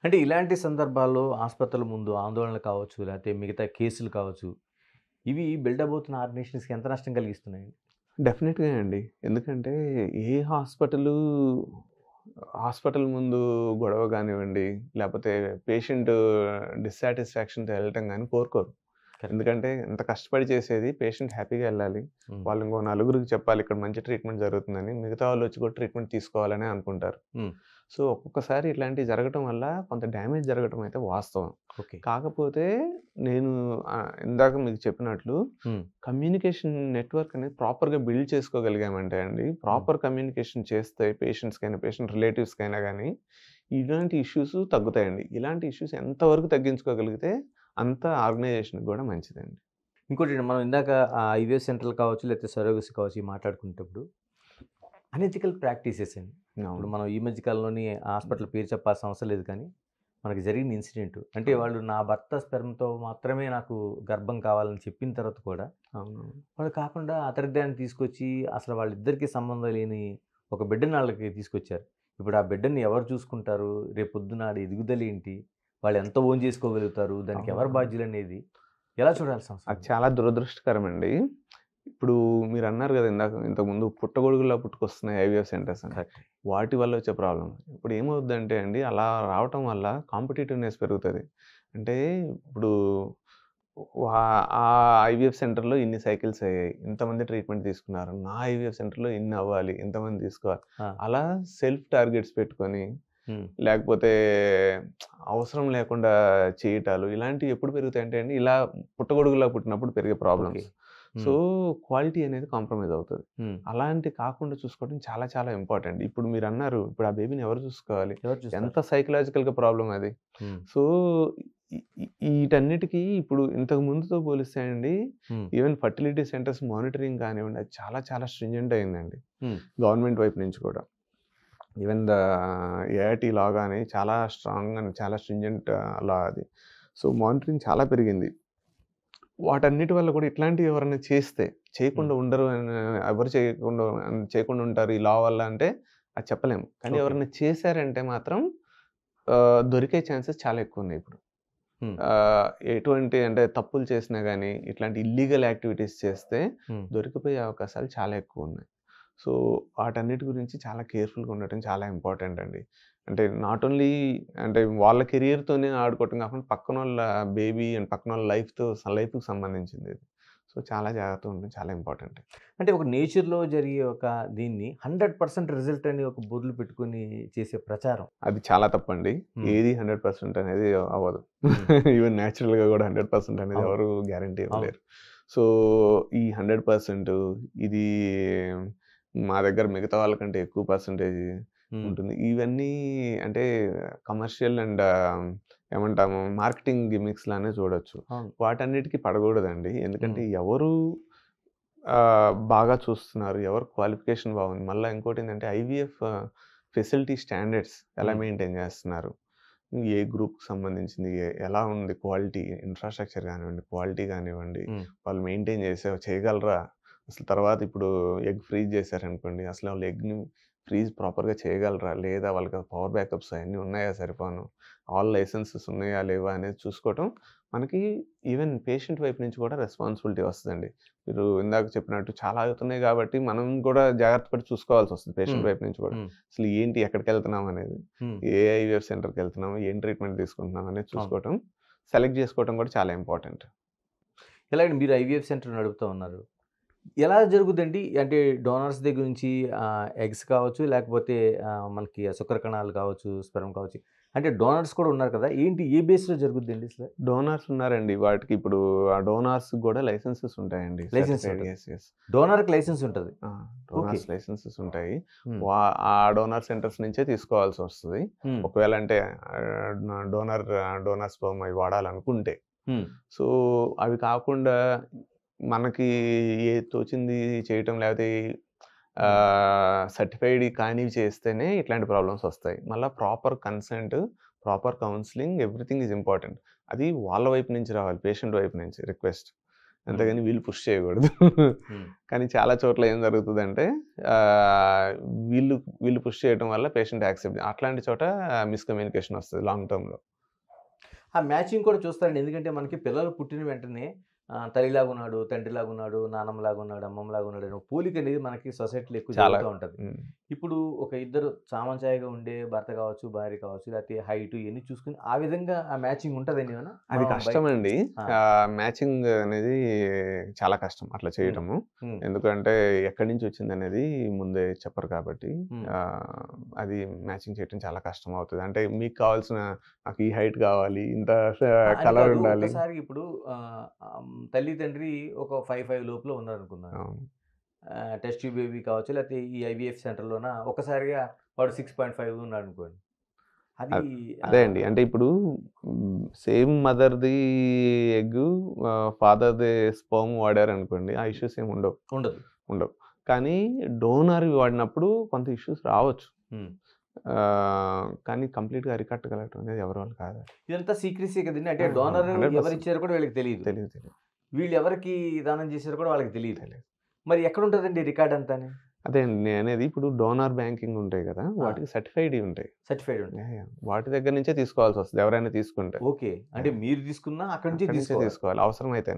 అంటే ఇలాంటి సందర్భాల్లో ఆసుపత్రుల ముందు ఆందోళనలు కావచ్చు, లేకపోతే మిగతా కేసులు కావచ్చు, ఇవి బిల్డప్ అవుతున్న ఆర్గనైజేషన్స్కి ఎంత నష్టం కలిగిస్తున్నాయి? డెఫినెట్గా అండి. ఎందుకంటే ఏ హాస్పిటల్ ముందు గొడవ కానివ్వండి, లేకపోతే పేషెంట్ డిస్సాటిస్ఫాక్షన్తో వెళ్ళటం కానీ కోరుకోరు. ఎందుకంటే ఎంత కష్టపడి చేసేది పేషెంట్ హ్యాపీగా వెళ్ళాలి, వాళ్ళు ఇంకో నలుగురికి చెప్పాలి ఇక్కడ మంచి ట్రీట్మెంట్ జరుగుతుందని, మిగతా వాళ్ళు వచ్చి కూడా ట్రీట్మెంట్ తీసుకోవాలని అనుకుంటారు. సో ఒక్కొక్కసారి ఇట్లాంటివి జరగటం వల్ల కొంత డ్యామేజ్ జరగటం అయితే వాస్తవం. కాకపోతే నేను ఇందాక మీకు చెప్పినట్లు కమ్యూనికేషన్ నెట్వర్క్ అనేది ప్రాపర్గా బిల్డ్ చేసుకోగలిగామంటే అండి, ప్రాపర్ కమ్యూనికేషన్ చేస్తే పేషెంట్స్కైనా, పేషెంట్ రిలేటివ్స్కైనా కానీ ఇలాంటి ఇష్యూస్ తగ్గుతాయండి. ఇలాంటి ఇష్యూస్ ఎంతవరకు తగ్గించుకోగలిగితే అంత ఆర్గనైజేషన్కి కూడా మంచిదండి. ఇంకోటి మనం ఇందాక ఐవీఎఫ్ సెంటర్లు కావచ్చు, లేకపోతే సరోగసీ కావచ్చు, ఈ మాట్లాడుకునేటప్పుడు అనెథికల్ ప్రాక్టీసెస్ అండి. ఇప్పుడు మనం ఈ మధ్య కాలంలోని హాస్పిటల్ పేరు చెప్పాల్సిన అవసరం లేదు, కానీ మనకి జరిగిన ఇన్సిడెంట్ అంటే వాళ్ళు నా భర్త స్పెర్మ్తో మాత్రమే నాకు గర్భం కావాలని చెప్పిన తర్వాత కూడా వాళ్ళు కాకుండా అతడిదాన్ని తీసుకొచ్చి అసలు వాళ్ళిద్దరికీ సంబంధం లేని ఒక బిడ్డని వాళ్ళకి తీసుకొచ్చారు. ఇప్పుడు ఆ బిడ్డని ఎవరు చూసుకుంటారు, రేపు పొద్దున ఎదుగుదల ఏంటి, వాళ్ళు ఎంత ఓన్ చేసుకోగలుగుతారు, దానికి ఎవరు బాధ్యులు అనేది ఎలా చూడాల్సిన అవసరం? అది చాలా దురదృష్టకరం అండి. ఇప్పుడు మీరు అన్నారు కదా ఇంతకుముందు పుట్టగొడుగులా పుట్టుకొస్తున్నాయి ఐవీఎఫ్ సెంటర్స్ అని, వాటి వల్ల వచ్చే ప్రాబ్లం. ఇప్పుడు ఏమవుద్దంటే అండి, అలా రావటం వల్ల కాంపిటేటివ్నెస్ పెరుగుతుంది. అంటే ఇప్పుడు ఆ ఐవీఎఫ్ సెంటర్లో ఇన్ని సైకిల్స్ అయ్యాయి, ఇంతమంది ట్రీట్మెంట్ తీసుకున్నారు, నా ఐవీఎఫ్ సెంటర్లో ఇన్ని అవ్వాలి, ఇంతమంది తీసుకోవాలి, అలా సెల్ఫ్ టార్గెట్స్ పెట్టుకొని లేకపోతే అవసరం లేకుండా చేయటాలు ఇలాంటివి ఎప్పుడు పెరుగుతాయంటే అండి, ఇలా పుట్టగొడుగులా పుట్టినప్పుడు పెరిగే ప్రాబ్లమ్స్. సో క్వాలిటీ అనేది కాంప్రమైజ్ అవుతుంది. అలాంటి కాకుండా చూసుకోవడం చాలా చాలా ఇంపార్టెంట్. ఇప్పుడు మీరు అన్నారు, ఇప్పుడు ఆ బేబీని ఎవరు చూసుకోవాలి, ఎంత సైకలాజికల్గా ప్రాబ్లం అది. సో వీటన్నిటికీ ఇప్పుడు ఇంతకు ముందుతో పోలిస్తే అండి, ఈవెన్ ఫర్టిలిటీ సెంటర్స్ మానిటరింగ్ కానివ్వండి, అది చాలా చాలా స్ట్రింజెంట్ అయిందండి గవర్నమెంట్ వైపు నుంచి కూడా. ఈవెన్ ద ఏఐటీ లా కానీ చాలా స్ట్రాంగ్ అండ్ చాలా స్ట్రింజెంట్ లా అది. సో మానిటరింగ్ చాలా పెరిగింది. వాటన్నిటి వల్ల కూడా ఇట్లాంటివి ఎవరైనా చేయకుండా ఉండరు, ఎవరు చేయకుండా ఉంటారు ఈ లా వల్ల అంటే అది చెప్పలేము. కానీ ఎవరైనా చేశారంటే మాత్రం దొరికే ఛాన్సెస్ చాలా ఎక్కువ ఉన్నాయి. ఇప్పుడు ఎటువంటి అంటే తప్పులు చేసినా కానీ ఇట్లాంటి ఇల్లీగల్ యాక్టివిటీస్ చేస్తే దొరికిపోయే అవకాశాలు చాలా ఎక్కువ ఉన్నాయి. సో వాటన్నిటి గురించి చాలా కేర్ఫుల్గా ఉండటం చాలా ఇంపార్టెంట్ అండి. అంటే నాట్ ఓన్లీ అంటే వాళ్ళ కెరియర్తోనే ఆడుకోవటం కాకుండా పక్కన వాళ్ళ బేబీ అండ్ పక్కన వాళ్ళ లైఫ్కి సంబంధించింది ఇది. సో చాలా జాగ్రత్తగా ఉండడం చాలా ఇంపార్టెంట్. అంటే ఒక నేచర్లో జరిగే ఒక దీన్ని 100% రిజల్ట్ అని ఒక బోర్డులు పెట్టుకుని చేసే ప్రచారం అది చాలా తప్పండి. ఏది 100% అనేది అవ్వదు. ఈవెన్ న్యాచురల్గా కూడా 100% అనేది ఎవరు గ్యారంటీ ఇవ్వలేరు. సో ఈ 100% ఇది మా దగ్గర మిగతా వాళ్ళకంటే ఎక్కువ పర్సంటేజ్ ఉంటుంది. ఇవన్నీ అంటే కమర్షియల్ అండ్ ఏమంటాము మార్కెటింగ్ గిమిక్స్ లానే చూడొచ్చు. అవును. వాటన్నిటికి పడకూడదండి. ఎందుకంటే ఎవరు బాగా చూస్తున్నారు, ఎవరు క్వాలిఫికేషన్ బాగుంది. మళ్ళీ ఇంకోటి ఏంటంటే ఐవీఎఫ్ ఫెసిలిటీ స్టాండర్డ్స్ ఎలా మెయింటైన్ చేస్తున్నారు, ఏ గ్రూప్కి సంబంధించింది, ఎలా ఉంది క్వాలిటీ, ఇన్ఫ్రాస్ట్రక్చర్ కానివ్వండి, క్వాలిటీ కానివ్వండి, వాళ్ళు మెయింటైన్ చేయగలరా అసలు. తర్వాత ఇప్పుడు ఎగ్ ఫ్రీజ్ చేశారనుకోండి, అసలు వాళ్ళు ఎగ్ని ఫ్రీజ్ ప్రాపర్గా చేయగలరా లేదా, వాళ్ళకి పవర్ బ్యాకప్స్ అవన్నీ ఉన్నాయా సరిపోను, ఆల్ లైసెన్సెస్ ఉన్నాయా లేవా అనేది చూసుకోవటం మనకి ఈవెన్ పేషెంట్ వైపు నుంచి కూడా రెస్పాన్సిబిలిటీ వస్తుందండి. మీరు ఇందాక చెప్పినట్టు చాలా అవుతున్నాయి కాబట్టి మనం కూడా జాగ్రత్త పడి చూసుకోవాల్సి వస్తుంది పేషెంట్ వైపు నుంచి కూడా. అసలు ఏంటి, ఎక్కడికి వెళ్తున్నాం అనేది, ఏ ఐవీఎఫ్ సెంటర్కి వెళ్తున్నాం, ఏం ట్రీట్మెంట్ తీసుకుంటున్నాం అనేది చూసుకోవటం, సెలెక్ట్ చేసుకోవటం కూడా చాలా ఇంపార్టెంట్. ఎలాగండి మీరు ఐవీఎఫ్ సెంటర్ నడుపుతూ ఉన్నారు, ఎలా జరుగుతుందండి? అంటే డోనర్స్ దగ్గర నుంచి ఎగ్స్ కావచ్చు, లేకపోతే మనకి శుక్రకణాలు కావచ్చు, స్పెర్మ్ కావచ్చు, అంటే డోనర్స్ కూడా ఉన్నారు కదా, ఏంటి ఏ బేస్లో జరుగుద్దండి అసలు? డోనర్స్ ఉన్నారండి, వాటికి ఇప్పుడు ఆ డోనర్స్ కూడా లైసెన్సెస్ ఉంటాయండి. లైసెన్స్ డోనర్కి లైసెన్స్ ఉంటుంది. డోనర్స్ లైసెన్సెస్ ఉంటాయి. ఆ డోనర్ సెంటర్స్ నుంచే తీసుకోవాల్సి వస్తుంది. ఒకవేళ అంటే డోనర్ స్పర్మ్ అవి వాడాలనుకుంటే. సో అవి కాకుండా మనకి ఏ తోచింది చేయటం, లేకపోతే సర్టిఫైడ్ కానివి చేస్తేనే ఇట్లాంటి ప్రాబ్లమ్స్ వస్తాయి. మళ్ళీ proper consent, proper counselling, everything is important. అది వాళ్ళ వైపు నుంచి రావాలి, పేషెంట్ వైపు నుంచి రిక్వెస్ట్, అంతేగాని వీళ్ళు పుష్ చేయకూడదు. కానీ చాలా చోట్ల ఏం జరుగుతుందంటే వీళ్ళు పుష్ చేయడం వల్ల పేషెంట్ యాక్సెప్ట్, అట్లాంటి చోట మిస్కమ్యూనికేషన్ వస్తుంది లాంగ్ టర్మ్లో. ఆ మ్యాచింగ్ కూడా చూస్తారండి, ఎందుకంటే మనకి పిల్లలు పుట్టిన వెంటనే తల్లిలాగా ఉన్నాడు, తండ్రిలాగా ఉన్నాడు, నాన్నమ్మలాగా ఉన్నాడు, అమ్మమ్మలాగా ఉన్నాడు అని పోలిక అనేది మనకి సొసైటీలో ఎక్కువ జరుగుతూ ఉంటుంది. ఇప్పుడు ఒక ఇద్దరు సామంచాయిగా ఉండే భర్త కావచ్చు, భార్య కావచ్చు, లేకపోతే హైట్ ఇవన్నీ చూసుకుని ఆ విధంగా ఆ మ్యాచింగ్ ఉంటుందండి ఏమైనా? అది కష్టం అండి, మ్యాచింగ్ అనేది చాలా కష్టం అట్లా చేయటము. ఎందుకంటే ఎక్కడి నుంచి వచ్చింది అనేది ముందే చెప్పరు కాబట్టి అది మ్యాచింగ్ చేయటం చాలా కష్టం అవుతుంది. అంటే మీకు కావాల్సిన, నాకు ఈ హైట్ కావాలి, ఇంత కలర్ ఉండాలి. ఒకసారి ఇప్పుడు తల్లి తండ్రి ఒక 5'5" లోపల ఉన్నారనుకున్నాను, టెస్ట్ ట్యూబ్ బేబీ కావచ్చు, లేకపోతే ఈ ఐవీఎఫ్ సెంటర్లోన ఒకసారిగా వాడు 6.5 ఉన్నాడు అనుకోండి, అదే అండి. అంటే ఇప్పుడు సేమ్ మదర్ది ఎగ్, ఫాదర్ది స్పర్మ్ వాడారు అనుకోండి, ఆ ఇష్యూస్ ఏమి ఉండవు. కానీ డోనర్ వాడినప్పుడు కొంత ఇష్యూస్ రావచ్చు. కానీ కంప్లీట్గా అరికట్టగలగటం అనేది ఎవరి వాళ్ళు కాదు. ఇదంతా సీక్రెసీ కదండి, అంటే డోనర్ ఎవరు ఇచ్చారో కూడా వీళ్ళకి తెలియదు, వీళ్ళు ఎవరికి దానం చేశారో కూడా వాళ్ళకి తెలియదు. మరి ఎక్కడ ఉంటుందండి రికార్డ్ అంతా? అదే అండి నేను అనేది, ఇప్పుడు డోనర్ బ్యాంకింగ్ ఉంటాయి కదా, వాటికి సర్టిఫైడ్ ఉంటాయి. వాటి దగ్గర నుంచే తీసుకోవాల్సి వస్తుంది ఎవరైనా తీసుకుంటే. ఓకే, అంటే మీరు తీసుకున్నా అక్కడి నుంచే తీసుకోవాలి అవసరమైతే.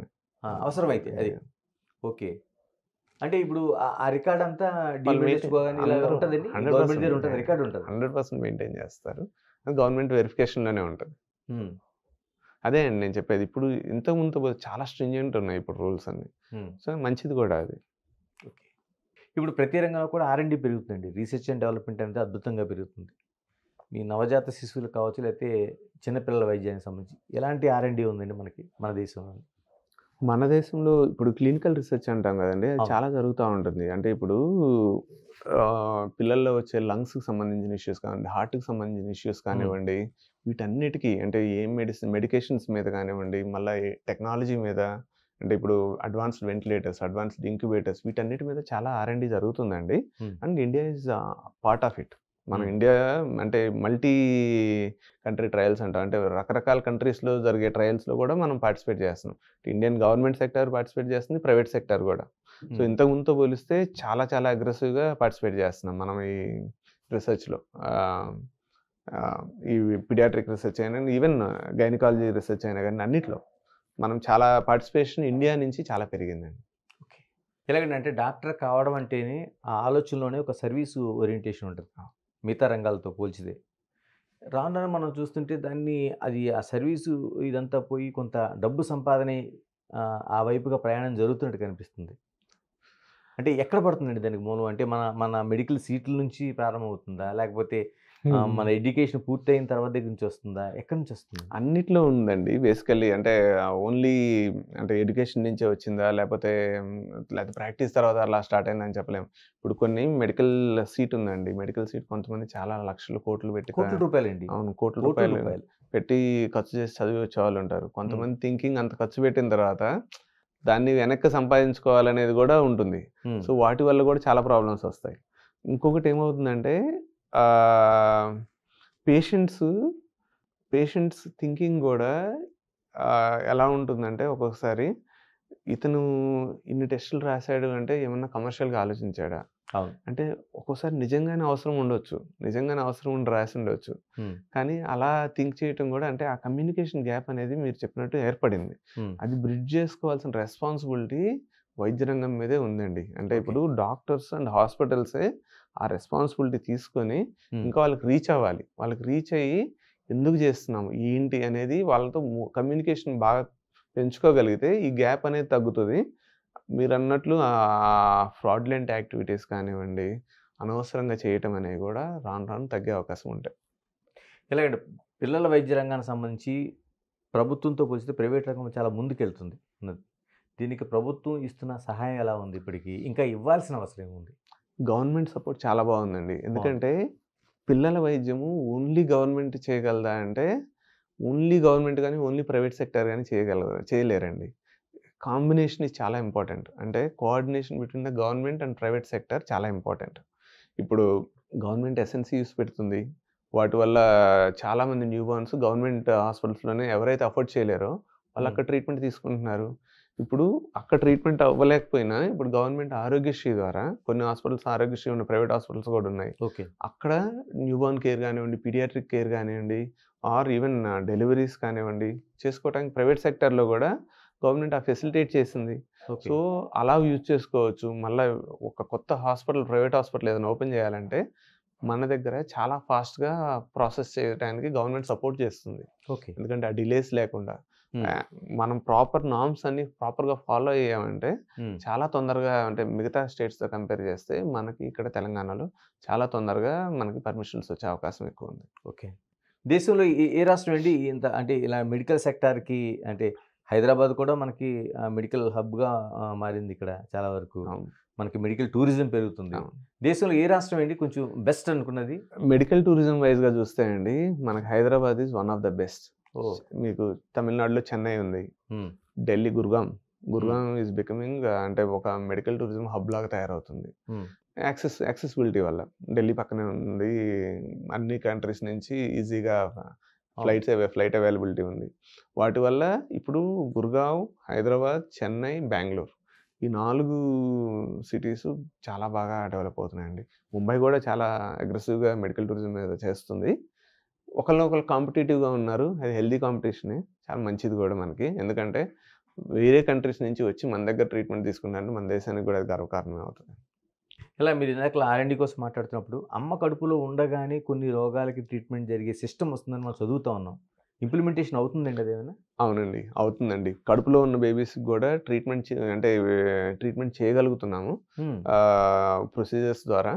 అది ఓకే. అంటే ఇప్పుడు ఆ రికార్డ్ అంతా ఉంటుందండి, గవర్నమెంట్ దగ్గర ఉంటుంది, రికార్డ్ ఉంటుంది, 100% మెయింటైన్ చేస్తారు. గవర్నమెంట్ వెరిఫికేషన్లోనే ఉంటుంది. అదే అండి నేను చెప్పేది, ఇప్పుడు ఇంతకుముందు చాలా స్ట్రింజెంట్ ఉన్నాయి ఇప్పుడు రూల్స్ అన్ని. సో మంచిది కూడా అది. ఓకే, ఇప్పుడు ప్రతి రంగంలో కూడా R&D పెరుగుతుందండి, రీసెర్చ్ అండ్ డెవలప్మెంట్ అనేది అద్భుతంగా పెరుగుతుంది. మీ నవజాత శిశువులు కావచ్చు, లేకపోతే చిన్నపిల్లల వైద్యానికి సంబంధించి ఎలాంటి R&D ఉందండి మనకి మన దేశంలో? మన దేశంలో ఇప్పుడు క్లినికల్ రీసెర్చ్ అంటాం కదండి, అది చాలా జరుగుతూ ఉంటుంది. అంటే ఇప్పుడు పిల్లల్లో వచ్చే లంగ్స్కి సంబంధించిన ఇష్యూస్ కానివ్వండి, హార్ట్కి సంబంధించిన ఇష్యూస్ కానివ్వండి, వీటన్నిటికీ అంటే ఏం మెడికేషన్స్ మీద కానివ్వండి, మళ్ళీ టెక్నాలజీ మీద, అంటే ఇప్పుడు అడ్వాన్స్డ్ వెంటిలేటర్స్, అడ్వాన్స్డ్ ఇంక్యుబేటర్స్, వీటన్నిటి మీద చాలా R&D జరుగుతుందండి. And India is part of it. మన ఇండియా అంటే మల్టీ కంట్రీ ట్రయల్స్ అంటాం, అంటే రకరకాల కంట్రీస్లో జరిగే ట్రయల్స్లో కూడా మనం పార్టిసిపేట్ చేస్తున్నాం. ఇండియన్ గవర్నమెంట్ సెక్టర్ పార్టిసిపేట్ చేస్తుంది, ప్రైవేట్ సెక్టర్ కూడా. సో ఇంతకుముందుతో పోలిస్తే చాలా చాలా అగ్రెసివ్గా పార్టిసిపేట్ చేస్తున్నాం మనం ఈ రీసెర్చ్లో. ఈ పిడియాట్రిక్ రీసెర్చ్ అయినా, ఈవెన్ గైనకాలజీ రీసెర్చ్ అయినా కానీ అన్నిట్లో మనం చాలా పార్టిసిపేషన్ ఇండియా నుంచి చాలా పెరిగిందండి. ఓకే, ఎలాగంటే అంటే డాక్టర్ కావడం అంటేనే ఆ ఆలోచనలోనే ఒక సర్వీసు ఓరియంటేషన్ ఉంటుంది మిగతా రంగాలతో పోల్చితే. రాను మనం చూస్తుంటే అది ఆ సర్వీసు ఇదంతా పోయి కొంత డబ్బు సంపాదనే ఆ వైపుగా ప్రయాణం జరుగుతున్నట్టు కనిపిస్తుంది. అంటే ఎక్కడ పడుతుందండి దానికి మూలం? అంటే మన మెడికల్ సీట్ల నుంచి ప్రారంభమవుతుందా, లేకపోతే మన ఎడ్యుకేషన్ పూర్తయిన తర్వాత దగ్గర నుంచి వస్తుందా? ఎక్కడి నుంచి వస్తుంది? అన్నిట్లో ఉందండి బేసికల్లీ. అంటే ఓన్లీ అంటే ఎడ్యుకేషన్ నుంచే వచ్చిందా? లేకపోతే ప్రాక్టీస్ తర్వాత అలా స్టార్ట్ అయిందని చెప్పలేము. ఇప్పుడు కొన్ని మెడికల్ సీట్ ఉందండి. మెడికల్ సీట్ కొంతమంది చాలా లక్షలు, కోట్లు పెట్టి కోట్ల రూపాయలండి. అవును. కోట్ల కోట్ల రూపాయలు రూపాయలు. పెట్టి ఖర్చు చేసి చదివి వచ్చేవాళ్ళు ఉంటారు. కొంతమంది థింకింగ్ అంత ఖర్చు పెట్టిన తర్వాత దాన్ని వెనక్కి సంపాదించుకోవాలనేది కూడా ఉంటుంది. సో, వాటి వల్ల కూడా చాలా ప్రాబ్లమ్స్ వస్తాయి. ఇంకొకటి ఏమవుతుందంటే పేషెంట్స్ పేషెంట్స్ థింకింగ్ కూడా ఎలా ఉంటుందంటే ఒక్కొక్కసారి ఇతను ఇన్ని టెస్టులు రాసాడు అంటే ఏమన్నా కమర్షియల్‌గా ఆలోచించాడా? అవును. అంటే ఒక్కోసారి నిజంగానే అవసరం ఉండొచ్చు. నిజంగానే అవసరం ఉండి రాసుండొచ్చు. కానీ అలా థింక్ చేయటం కూడా అంటే ఆ కమ్యూనికేషన్ గ్యాప్ అనేది మీరు చెప్పినట్టు ఏర్పడింది. అది బ్రిడ్జ్ చేసుకోవాల్సిన రెస్పాన్సిబిలిటీ వైద్య రంగం మీదే ఉందండి. అంటే ఇప్పుడు డాక్టర్స్ అండ్ హాస్పిటల్సే ఆ రెస్పాన్సిబిలిటీ తీసుకొని ఇంకా వాళ్ళకి రీచ్ అవ్వాలి. వాళ్ళకి రీచ్ అయ్యి ఎందుకు చేస్తున్నాము? ఏంటి? అనేది వాళ్ళతో కమ్యూనికేషన్ బాగా పెంచుకోగలిగితే ఈ గ్యాప్ అనేది తగ్గుతది. మీరన్నట్లు ఫ్రాడ్యులెంట్ యాక్టివిటీస్ కానివ్వండి, అనవసరంగా చేయటం అనేవి కూడా రాను రాను తగ్గే అవకాశం ఉంటాయి. ఎలాగంటే పిల్లల వైద్య రంగానికి సంబంధించి ప్రభుత్వంతో పోలిస్తే ప్రైవేట్ రంగం చాలా ముందుకెళ్తుంది ఉన్నది. దీనికి ప్రభుత్వం ఇస్తున్న సహాయం ఎలా ఉంది ఇప్పటికి? ఇంకా ఇవ్వాల్సిన అవసరం ఏముంది? గవర్నమెంట్ సపోర్ట్ చాలా బాగుందండి. ఎందుకంటే పిల్లల వైద్యము ఓన్లీ గవర్నమెంట్ చేయగలదా అంటే, ఓన్లీ గవర్నమెంట్ గానీ, ఓన్లీ ప్రైవేట్ సెక్టార్ గానీ చేయలేరండి. కాంబినేషన్ ఈజ్ చాలా ఇంపార్టెంట్. అంటే coordination between the government and private sector చాలా ఇంపార్టెంట్. ఇప్పుడు గవర్నమెంట్ ఎస్ఎన్‌సీస్ పెడుతుంది. వాటి వల్ల చాలామంది న్యూ బార్న్స్ గవర్నమెంట్ హాస్పిటల్స్‌లోనే ఎవరైతే అఫోర్డ్ చేయలేరో వాళ్ళు అక్కడ ట్రీట్మెంట్ తీసుకుంటున్నారు. ఇప్పుడు అక్కడ ట్రీట్మెంట్ అవ్వలేకపోయినా ఇప్పుడు గవర్నమెంట్ ఆరోగ్యశ్రీ ద్వారా కొన్ని హాస్పిటల్స్ ఆరోగ్యశ్రీ ఉన్న ప్రైవేట్ హాస్పిటల్స్ కూడా ఉన్నాయి. ఓకే. అక్కడ న్యూ బార్న్ కేర్ కానివ్వండి, పీడియాట్రిక్ కేర్ కానివ్వండి, ఆర్ ఈవెన్ డెలివరీస్ కానివ్వండి చేసుకోవడానికి ప్రైవేట్ సెక్టార్‌లో కూడా గవర్నమెంట్ ఫెసిలిటేట్ చేసింది. ఓకే. సో, అలా యూజ్ చేసుకోవచ్చు. మళ్ళా ఒక కొత్త హాస్పిటల్, ప్రైవేట్ హాస్పిటల్ ఏదైనా ఓపెన్ చేయాలంటే మన దగ్గర చాలా ఫాస్ట్‌గా ప్రాసెస్ చేయడానికి గవర్నమెంట్ సపోర్ట్ చేస్తుంది. ఓకే. ఎందుకంటే ఆ డిలేస్ లేకుండా మనం ప్రాపర్ నార్మ్స్ అన్ని ప్రాపర్‌గా ఫాలో అయ్యామంటే చాలా తొందరగా అంటే మిగతా స్టేట్స్‌తో కంపేర్ చేస్తే మనకి ఇక్కడ తెలంగాణలో చాలా తొందరగా మనకి పర్మిషన్స్ వచ్చే అవకాశం ఎక్కువ ఉంది. ఓకే. దేశంలో ఏ రాష్ట్రం అండి ఇంత అంటే ఇలా మెడికల్ సెక్టార్‌కి అంటే హైదరాబాద్ కూడా మనకి మెడికల్ హబ్‌గా మారింది ఇక్కడ చాలా వరకు. అవును. మనకి మెడికల్ టూరిజం పెరుగుతుంది. అవును. దేశంలో ఏ రాష్ట్రం అండి కొంచెం బెస్ట్ అనుకున్నది? మెడికల్ టూరిజం వైస్‌గా చూస్తే అండి మనకి Hyderabad is one of the best. Oh! మీకు తమిళనాడులో చెన్నై ఉంది. ఢిల్లీ గుర్గాం ఈజ్ బికమింగ్ అంటే ఒక మెడికల్ టూరిజం హబ్ లాగా తయారవుతుంది. యాక్సెసిబిలిటీ వల్ల ఢిల్లీ పక్కనే ఉంది. అన్ని కంట్రీస్ నుంచి ఈజీగా ఫ్లైట్ అవైలబిలిటీ ఉంది. వాటి వల్ల ఇప్పుడు గుర్గావ్, హైదరాబాద్, చెన్నై, బెంగుళూరు ఈ 4 సిటీస్ చాలా బాగా డెవలప్ అవుతున్నాయండి. ముంబై కూడా చాలా అగ్రెసివ్‌గా మెడికల్ టూరిజం మీద చేస్తుంది. ఒకళ్ళనొకళ్ళు కాంపిటీటివ్‌గా ఉన్నారు. అది హెల్తీ కాంపిటీషనే. చాలా మంచిది కూడా మనకి. ఎందుకంటే వేరే కంట్రీస్ నుంచి వచ్చి మన దగ్గర ట్రీట్మెంట్ తీసుకున్నారంటే మన దేశానికి కూడా అది గర్వకారణమే అవుతుంది. ఇలా మీరు ఇందాకలా ఆర్&డి కోసం మాట్లాడుతున్నప్పుడు అమ్మ కడుపులో ఉండగానే కొన్ని రోగాలకి ట్రీట్మెంట్ జరిగే సిస్టమ్ వస్తుందని మనం చదువుతా ఉన్నాం. ఇంప్లిమెంటేషన్ అవుతుందండి అదేమైనా? అవునండి. అవుతుందండి. కడుపులో ఉన్న బేబీస్‌కి కూడా ట్రీట్మెంట్ చేయగలుగుతున్నాము. ప్రొసీజర్స్ ద్వారా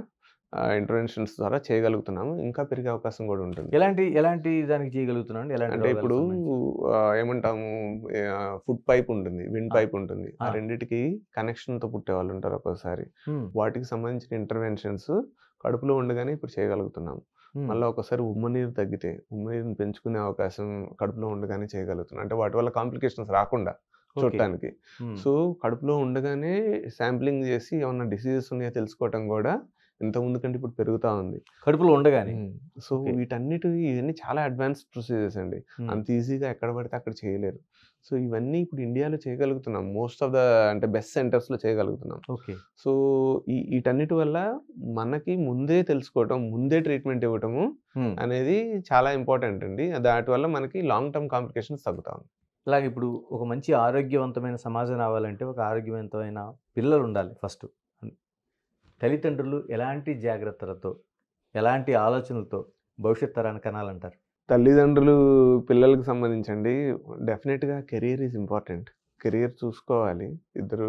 ఇంటర్వెన్షన్స్ ద్వారా చేయగలుగుతున్నాము. ఇంకా పెరిగే అవకాశం కూడా ఉంటుంది. ఎలాంటి దానికి చేయగలుగుతున్నామండి? ఎలాంటి అంటే ఇప్పుడు రోగాలకు సంబంధించి? ఏమంటాము ఫుడ్ పైప్ ఉంటుంది. విండ్ పైప్ ఉంటుంది. ఆ రెండిటికి కనెక్షన్‌తో పుట్టేవాళ్ళు ఉంటారు ఒక్కోసారి. వాటికి సంబంధించిన ఇంటర్వెన్షన్స్ కడుపులో ఉండగానే ఇప్పుడు చేయగలుగుతున్నాము. మళ్ళా ఒక్కోసారి ఉమ్మనీరు తగ్గితే ఉమ్మనీరుని పెంచుకునే అవకాశం కడుపులో ఉండగానే చేయగలుగుతున్నాం. అంటే వాటి వల్ల కాంప్లికేషన్స్ రాకుండా చూడటానికి. సో, కడుపులో ఉండగానే శాంప్లింగ్ చేసి ఏమన్నా డిసీజెస్ ఉన్నాయో తెలుసుకోవటం కూడా ఇంతకుముందు కంటే ఇప్పుడు పెరుగుతా ఉంది. కడుపులో ఉండగానే. సో, ఇవన్నీ చాలా అడ్వాన్స్డ్ ప్రొసీజర్స్ అండి. అంత ఈజీగా ఎక్కడ పడితే అక్కడ చేయలేరు. సో, ఇవన్నీ ఇప్పుడు ఇండియాలో చేయగలుగుతున్నాం. మోస్ట్ ఆఫ్ ద అంటే బెస్ట్ సెంటర్స్‌లో చేయగలుగుతున్నాం. ఓకే. సో, వీటన్నిటి వల్ల మనకి ముందే తెలుసుకోవటం, ముందే ట్రీట్మెంట్ ఇవ్వటము అనేది చాలా ఇంపార్టెంట్ అండి. దాటి వల్ల మనకి లాంగ్ టర్మ్ కాంప్లికేషన్స్ తగ్గుతా ఉన్నాయి. అలాగే ఇప్పుడు ఒక మంచి ఆరోగ్యవంతమైన సమాజం రావాలంటే ఒక ఆరోగ్యవంతమైన పిల్లలు ఉండాలి ఫస్ట్. తల్లిదండ్రులు ఎలాంటి జాగ్రత్తలతో, ఎలాంటి ఆలోచనలతో భవిష్యత్ తరాన్ని కనాలంటారు? తల్లిదండ్రులు పిల్లలకి సంబంధించండి డెఫినెట్‌గా కెరియర్ ఈజ్ ఇంపార్టెంట్. కెరియర్ చూసుకోవాలి. ఇద్దరు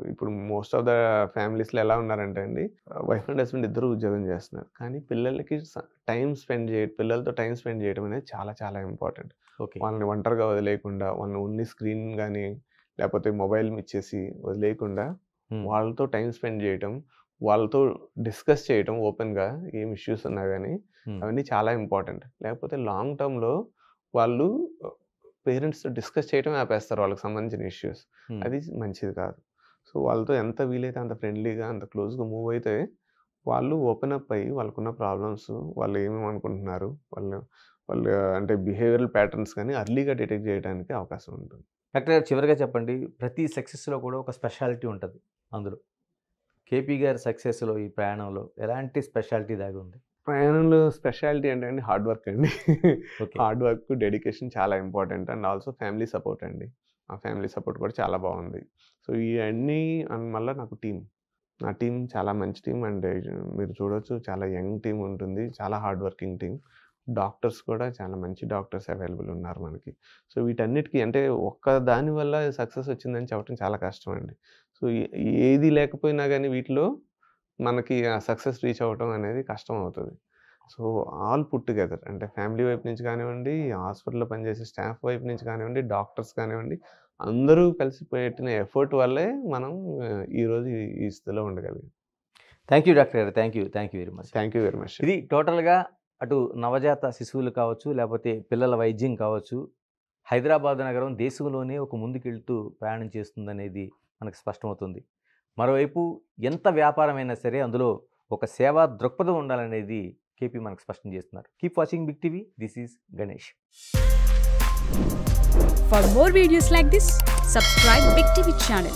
ఇప్పుడు మోస్ట్ ఆఫ్ ద ఫ్యామిలీస్‌లో ఎలా ఉన్నారంటే అండి, వైఫ్ అండ్ హస్బెండ్ ఇద్దరు ఉద్యోగం చేస్తున్నారు. కానీ పిల్లలకి పిల్లలతో టైమ్ స్పెండ్ చేయడం అనేది చాలా చాలా ఇంపార్టెంట్. ఓకే. వాళ్ళని ఒంటరిగా వదిలేయకుండా, వాళ్ళని ఓన్లీ స్క్రీన్ గానీ, లేకపోతే మొబైల్ ఇచ్చేసి వదిలేయకుండా, వాళ్ళతో టైమ్ స్పెండ్ చేయటం, వాళ్ళతో డిస్కస్ చేయటం ఓపెన్‌గా ఏం ఇష్యూస్ ఉన్నా గానీ, అవన్నీ చాలా ఇంపార్టెంట్. లేకపోతే లాంగ్ టర్మ్‌లో వాళ్ళు పేరెంట్స్‌తో డిస్కస్ చేయటమే ఆపేస్తారు వాళ్ళకి సంబంధించిన ఇష్యూస్. అది మంచిది కాదు. సో, వాళ్ళతో ఎంత వీలైతే అంత ఫ్రెండ్లీగా, అంత క్లోజ్‌గా మూవ్ అయితే, వాళ్ళు ఓపెన్ అప్ అయ్యి వాళ్ళకున్న ప్రాబ్లమ్స్, వాళ్ళు ఏమేమి అనుకుంటున్నారు, వాళ్ళు వాళ్ళు అంటే బిహేవియరల్ ప్యాటర్న్స్ గానీ అర్లీగా డిటెక్ట్ చేయడానికి అవకాశం ఉంటుంది. డాక్టర్ గారు చివరిగా చెప్పండి, ప్రతి సక్సెస్‌లో కూడా ఒక స్పెషాలిటీ ఉంటది అందులో. కేపీ గారి సక్సెస్‌లో ఈ ప్రయాణంలో ఎలాంటి స్పెషాలిటీ దాగి ఉంది? ప్రయాణంలో స్పెషాలిటీ అంటే అండి హార్డ్ వర్క్ అండి. ఓకే. హార్డ్ వర్క్, డెడికేషన్ చాలా important and also family support అండి. ఆ ఫ్యామిలీ సపోర్ట్ కూడా చాలా బాగుంది. సో, ఇయన్నీ అండ్ మళ్ళా నాకు టీమ్. నా టీమ్ చాలా మంచి టీమ్ అండ్ మీరు చూడొచ్చు చాలా యంగ్ టీమ్ ఉంటుంది. చాలా హార్డ్ వర్కింగ్ టీమ్. డాక్టర్స్ కూడా చాలా మంచి డాక్టర్స్ అవైలబుల్ ఉన్నారు మనకి. సో, వీటన్నిటికి అంటే ఒక్క దాని వల్ల సక్సెస్ వచ్చిందని చెప్పడం చాలా కష్టం అండి. సో, ఏది లేకపోయినా గానీ వీటిలో మనకి ఆ సక్సెస్ రీచ్ అవ్వటం అనేది కష్టం అవుతది. సో, ఆల్ పుట్ టుగెదర్ అంటే ఫ్యామిలీ వైపు నుంచి కానివ్వండి, హాస్పిటల్‌లో పనిచేసే స్టాఫ్ వైపు నుంచి కానివ్వండి, డాక్టర్స్ కానివ్వండి, అందరూ కలిసి పెట్టిన ఎఫర్ట్ వల్లే మనం ఈరోజు ఈ స్థితిలో ఉండగలిగాం. థ్యాంక్ యూ డాక్టర్ గారు. Thank you. Thank you very much. Thank you very much. ఇది టోటల్‌గా అటు నవజాత శిశువులు కావచ్చు, లేకపోతే పిల్లల వైద్యం కావచ్చు, హైదరాబాద్ నగరం దేశంలోనే ఒక ముందుకెళ్తూ ప్రయాణం చేస్తుందనేది మనకు స్పష్టమవుతుంది. మరోవైపు ఎంత వ్యాపారమైనా సరే అందులో ఒక సేవా దృక్పథం ఉండాలనేది కేపీ మనకు స్పష్టం చేస్తున్నారు. Keep watching Big TV. This is Ganesh. For more videos like this, subscribe Big TV channel.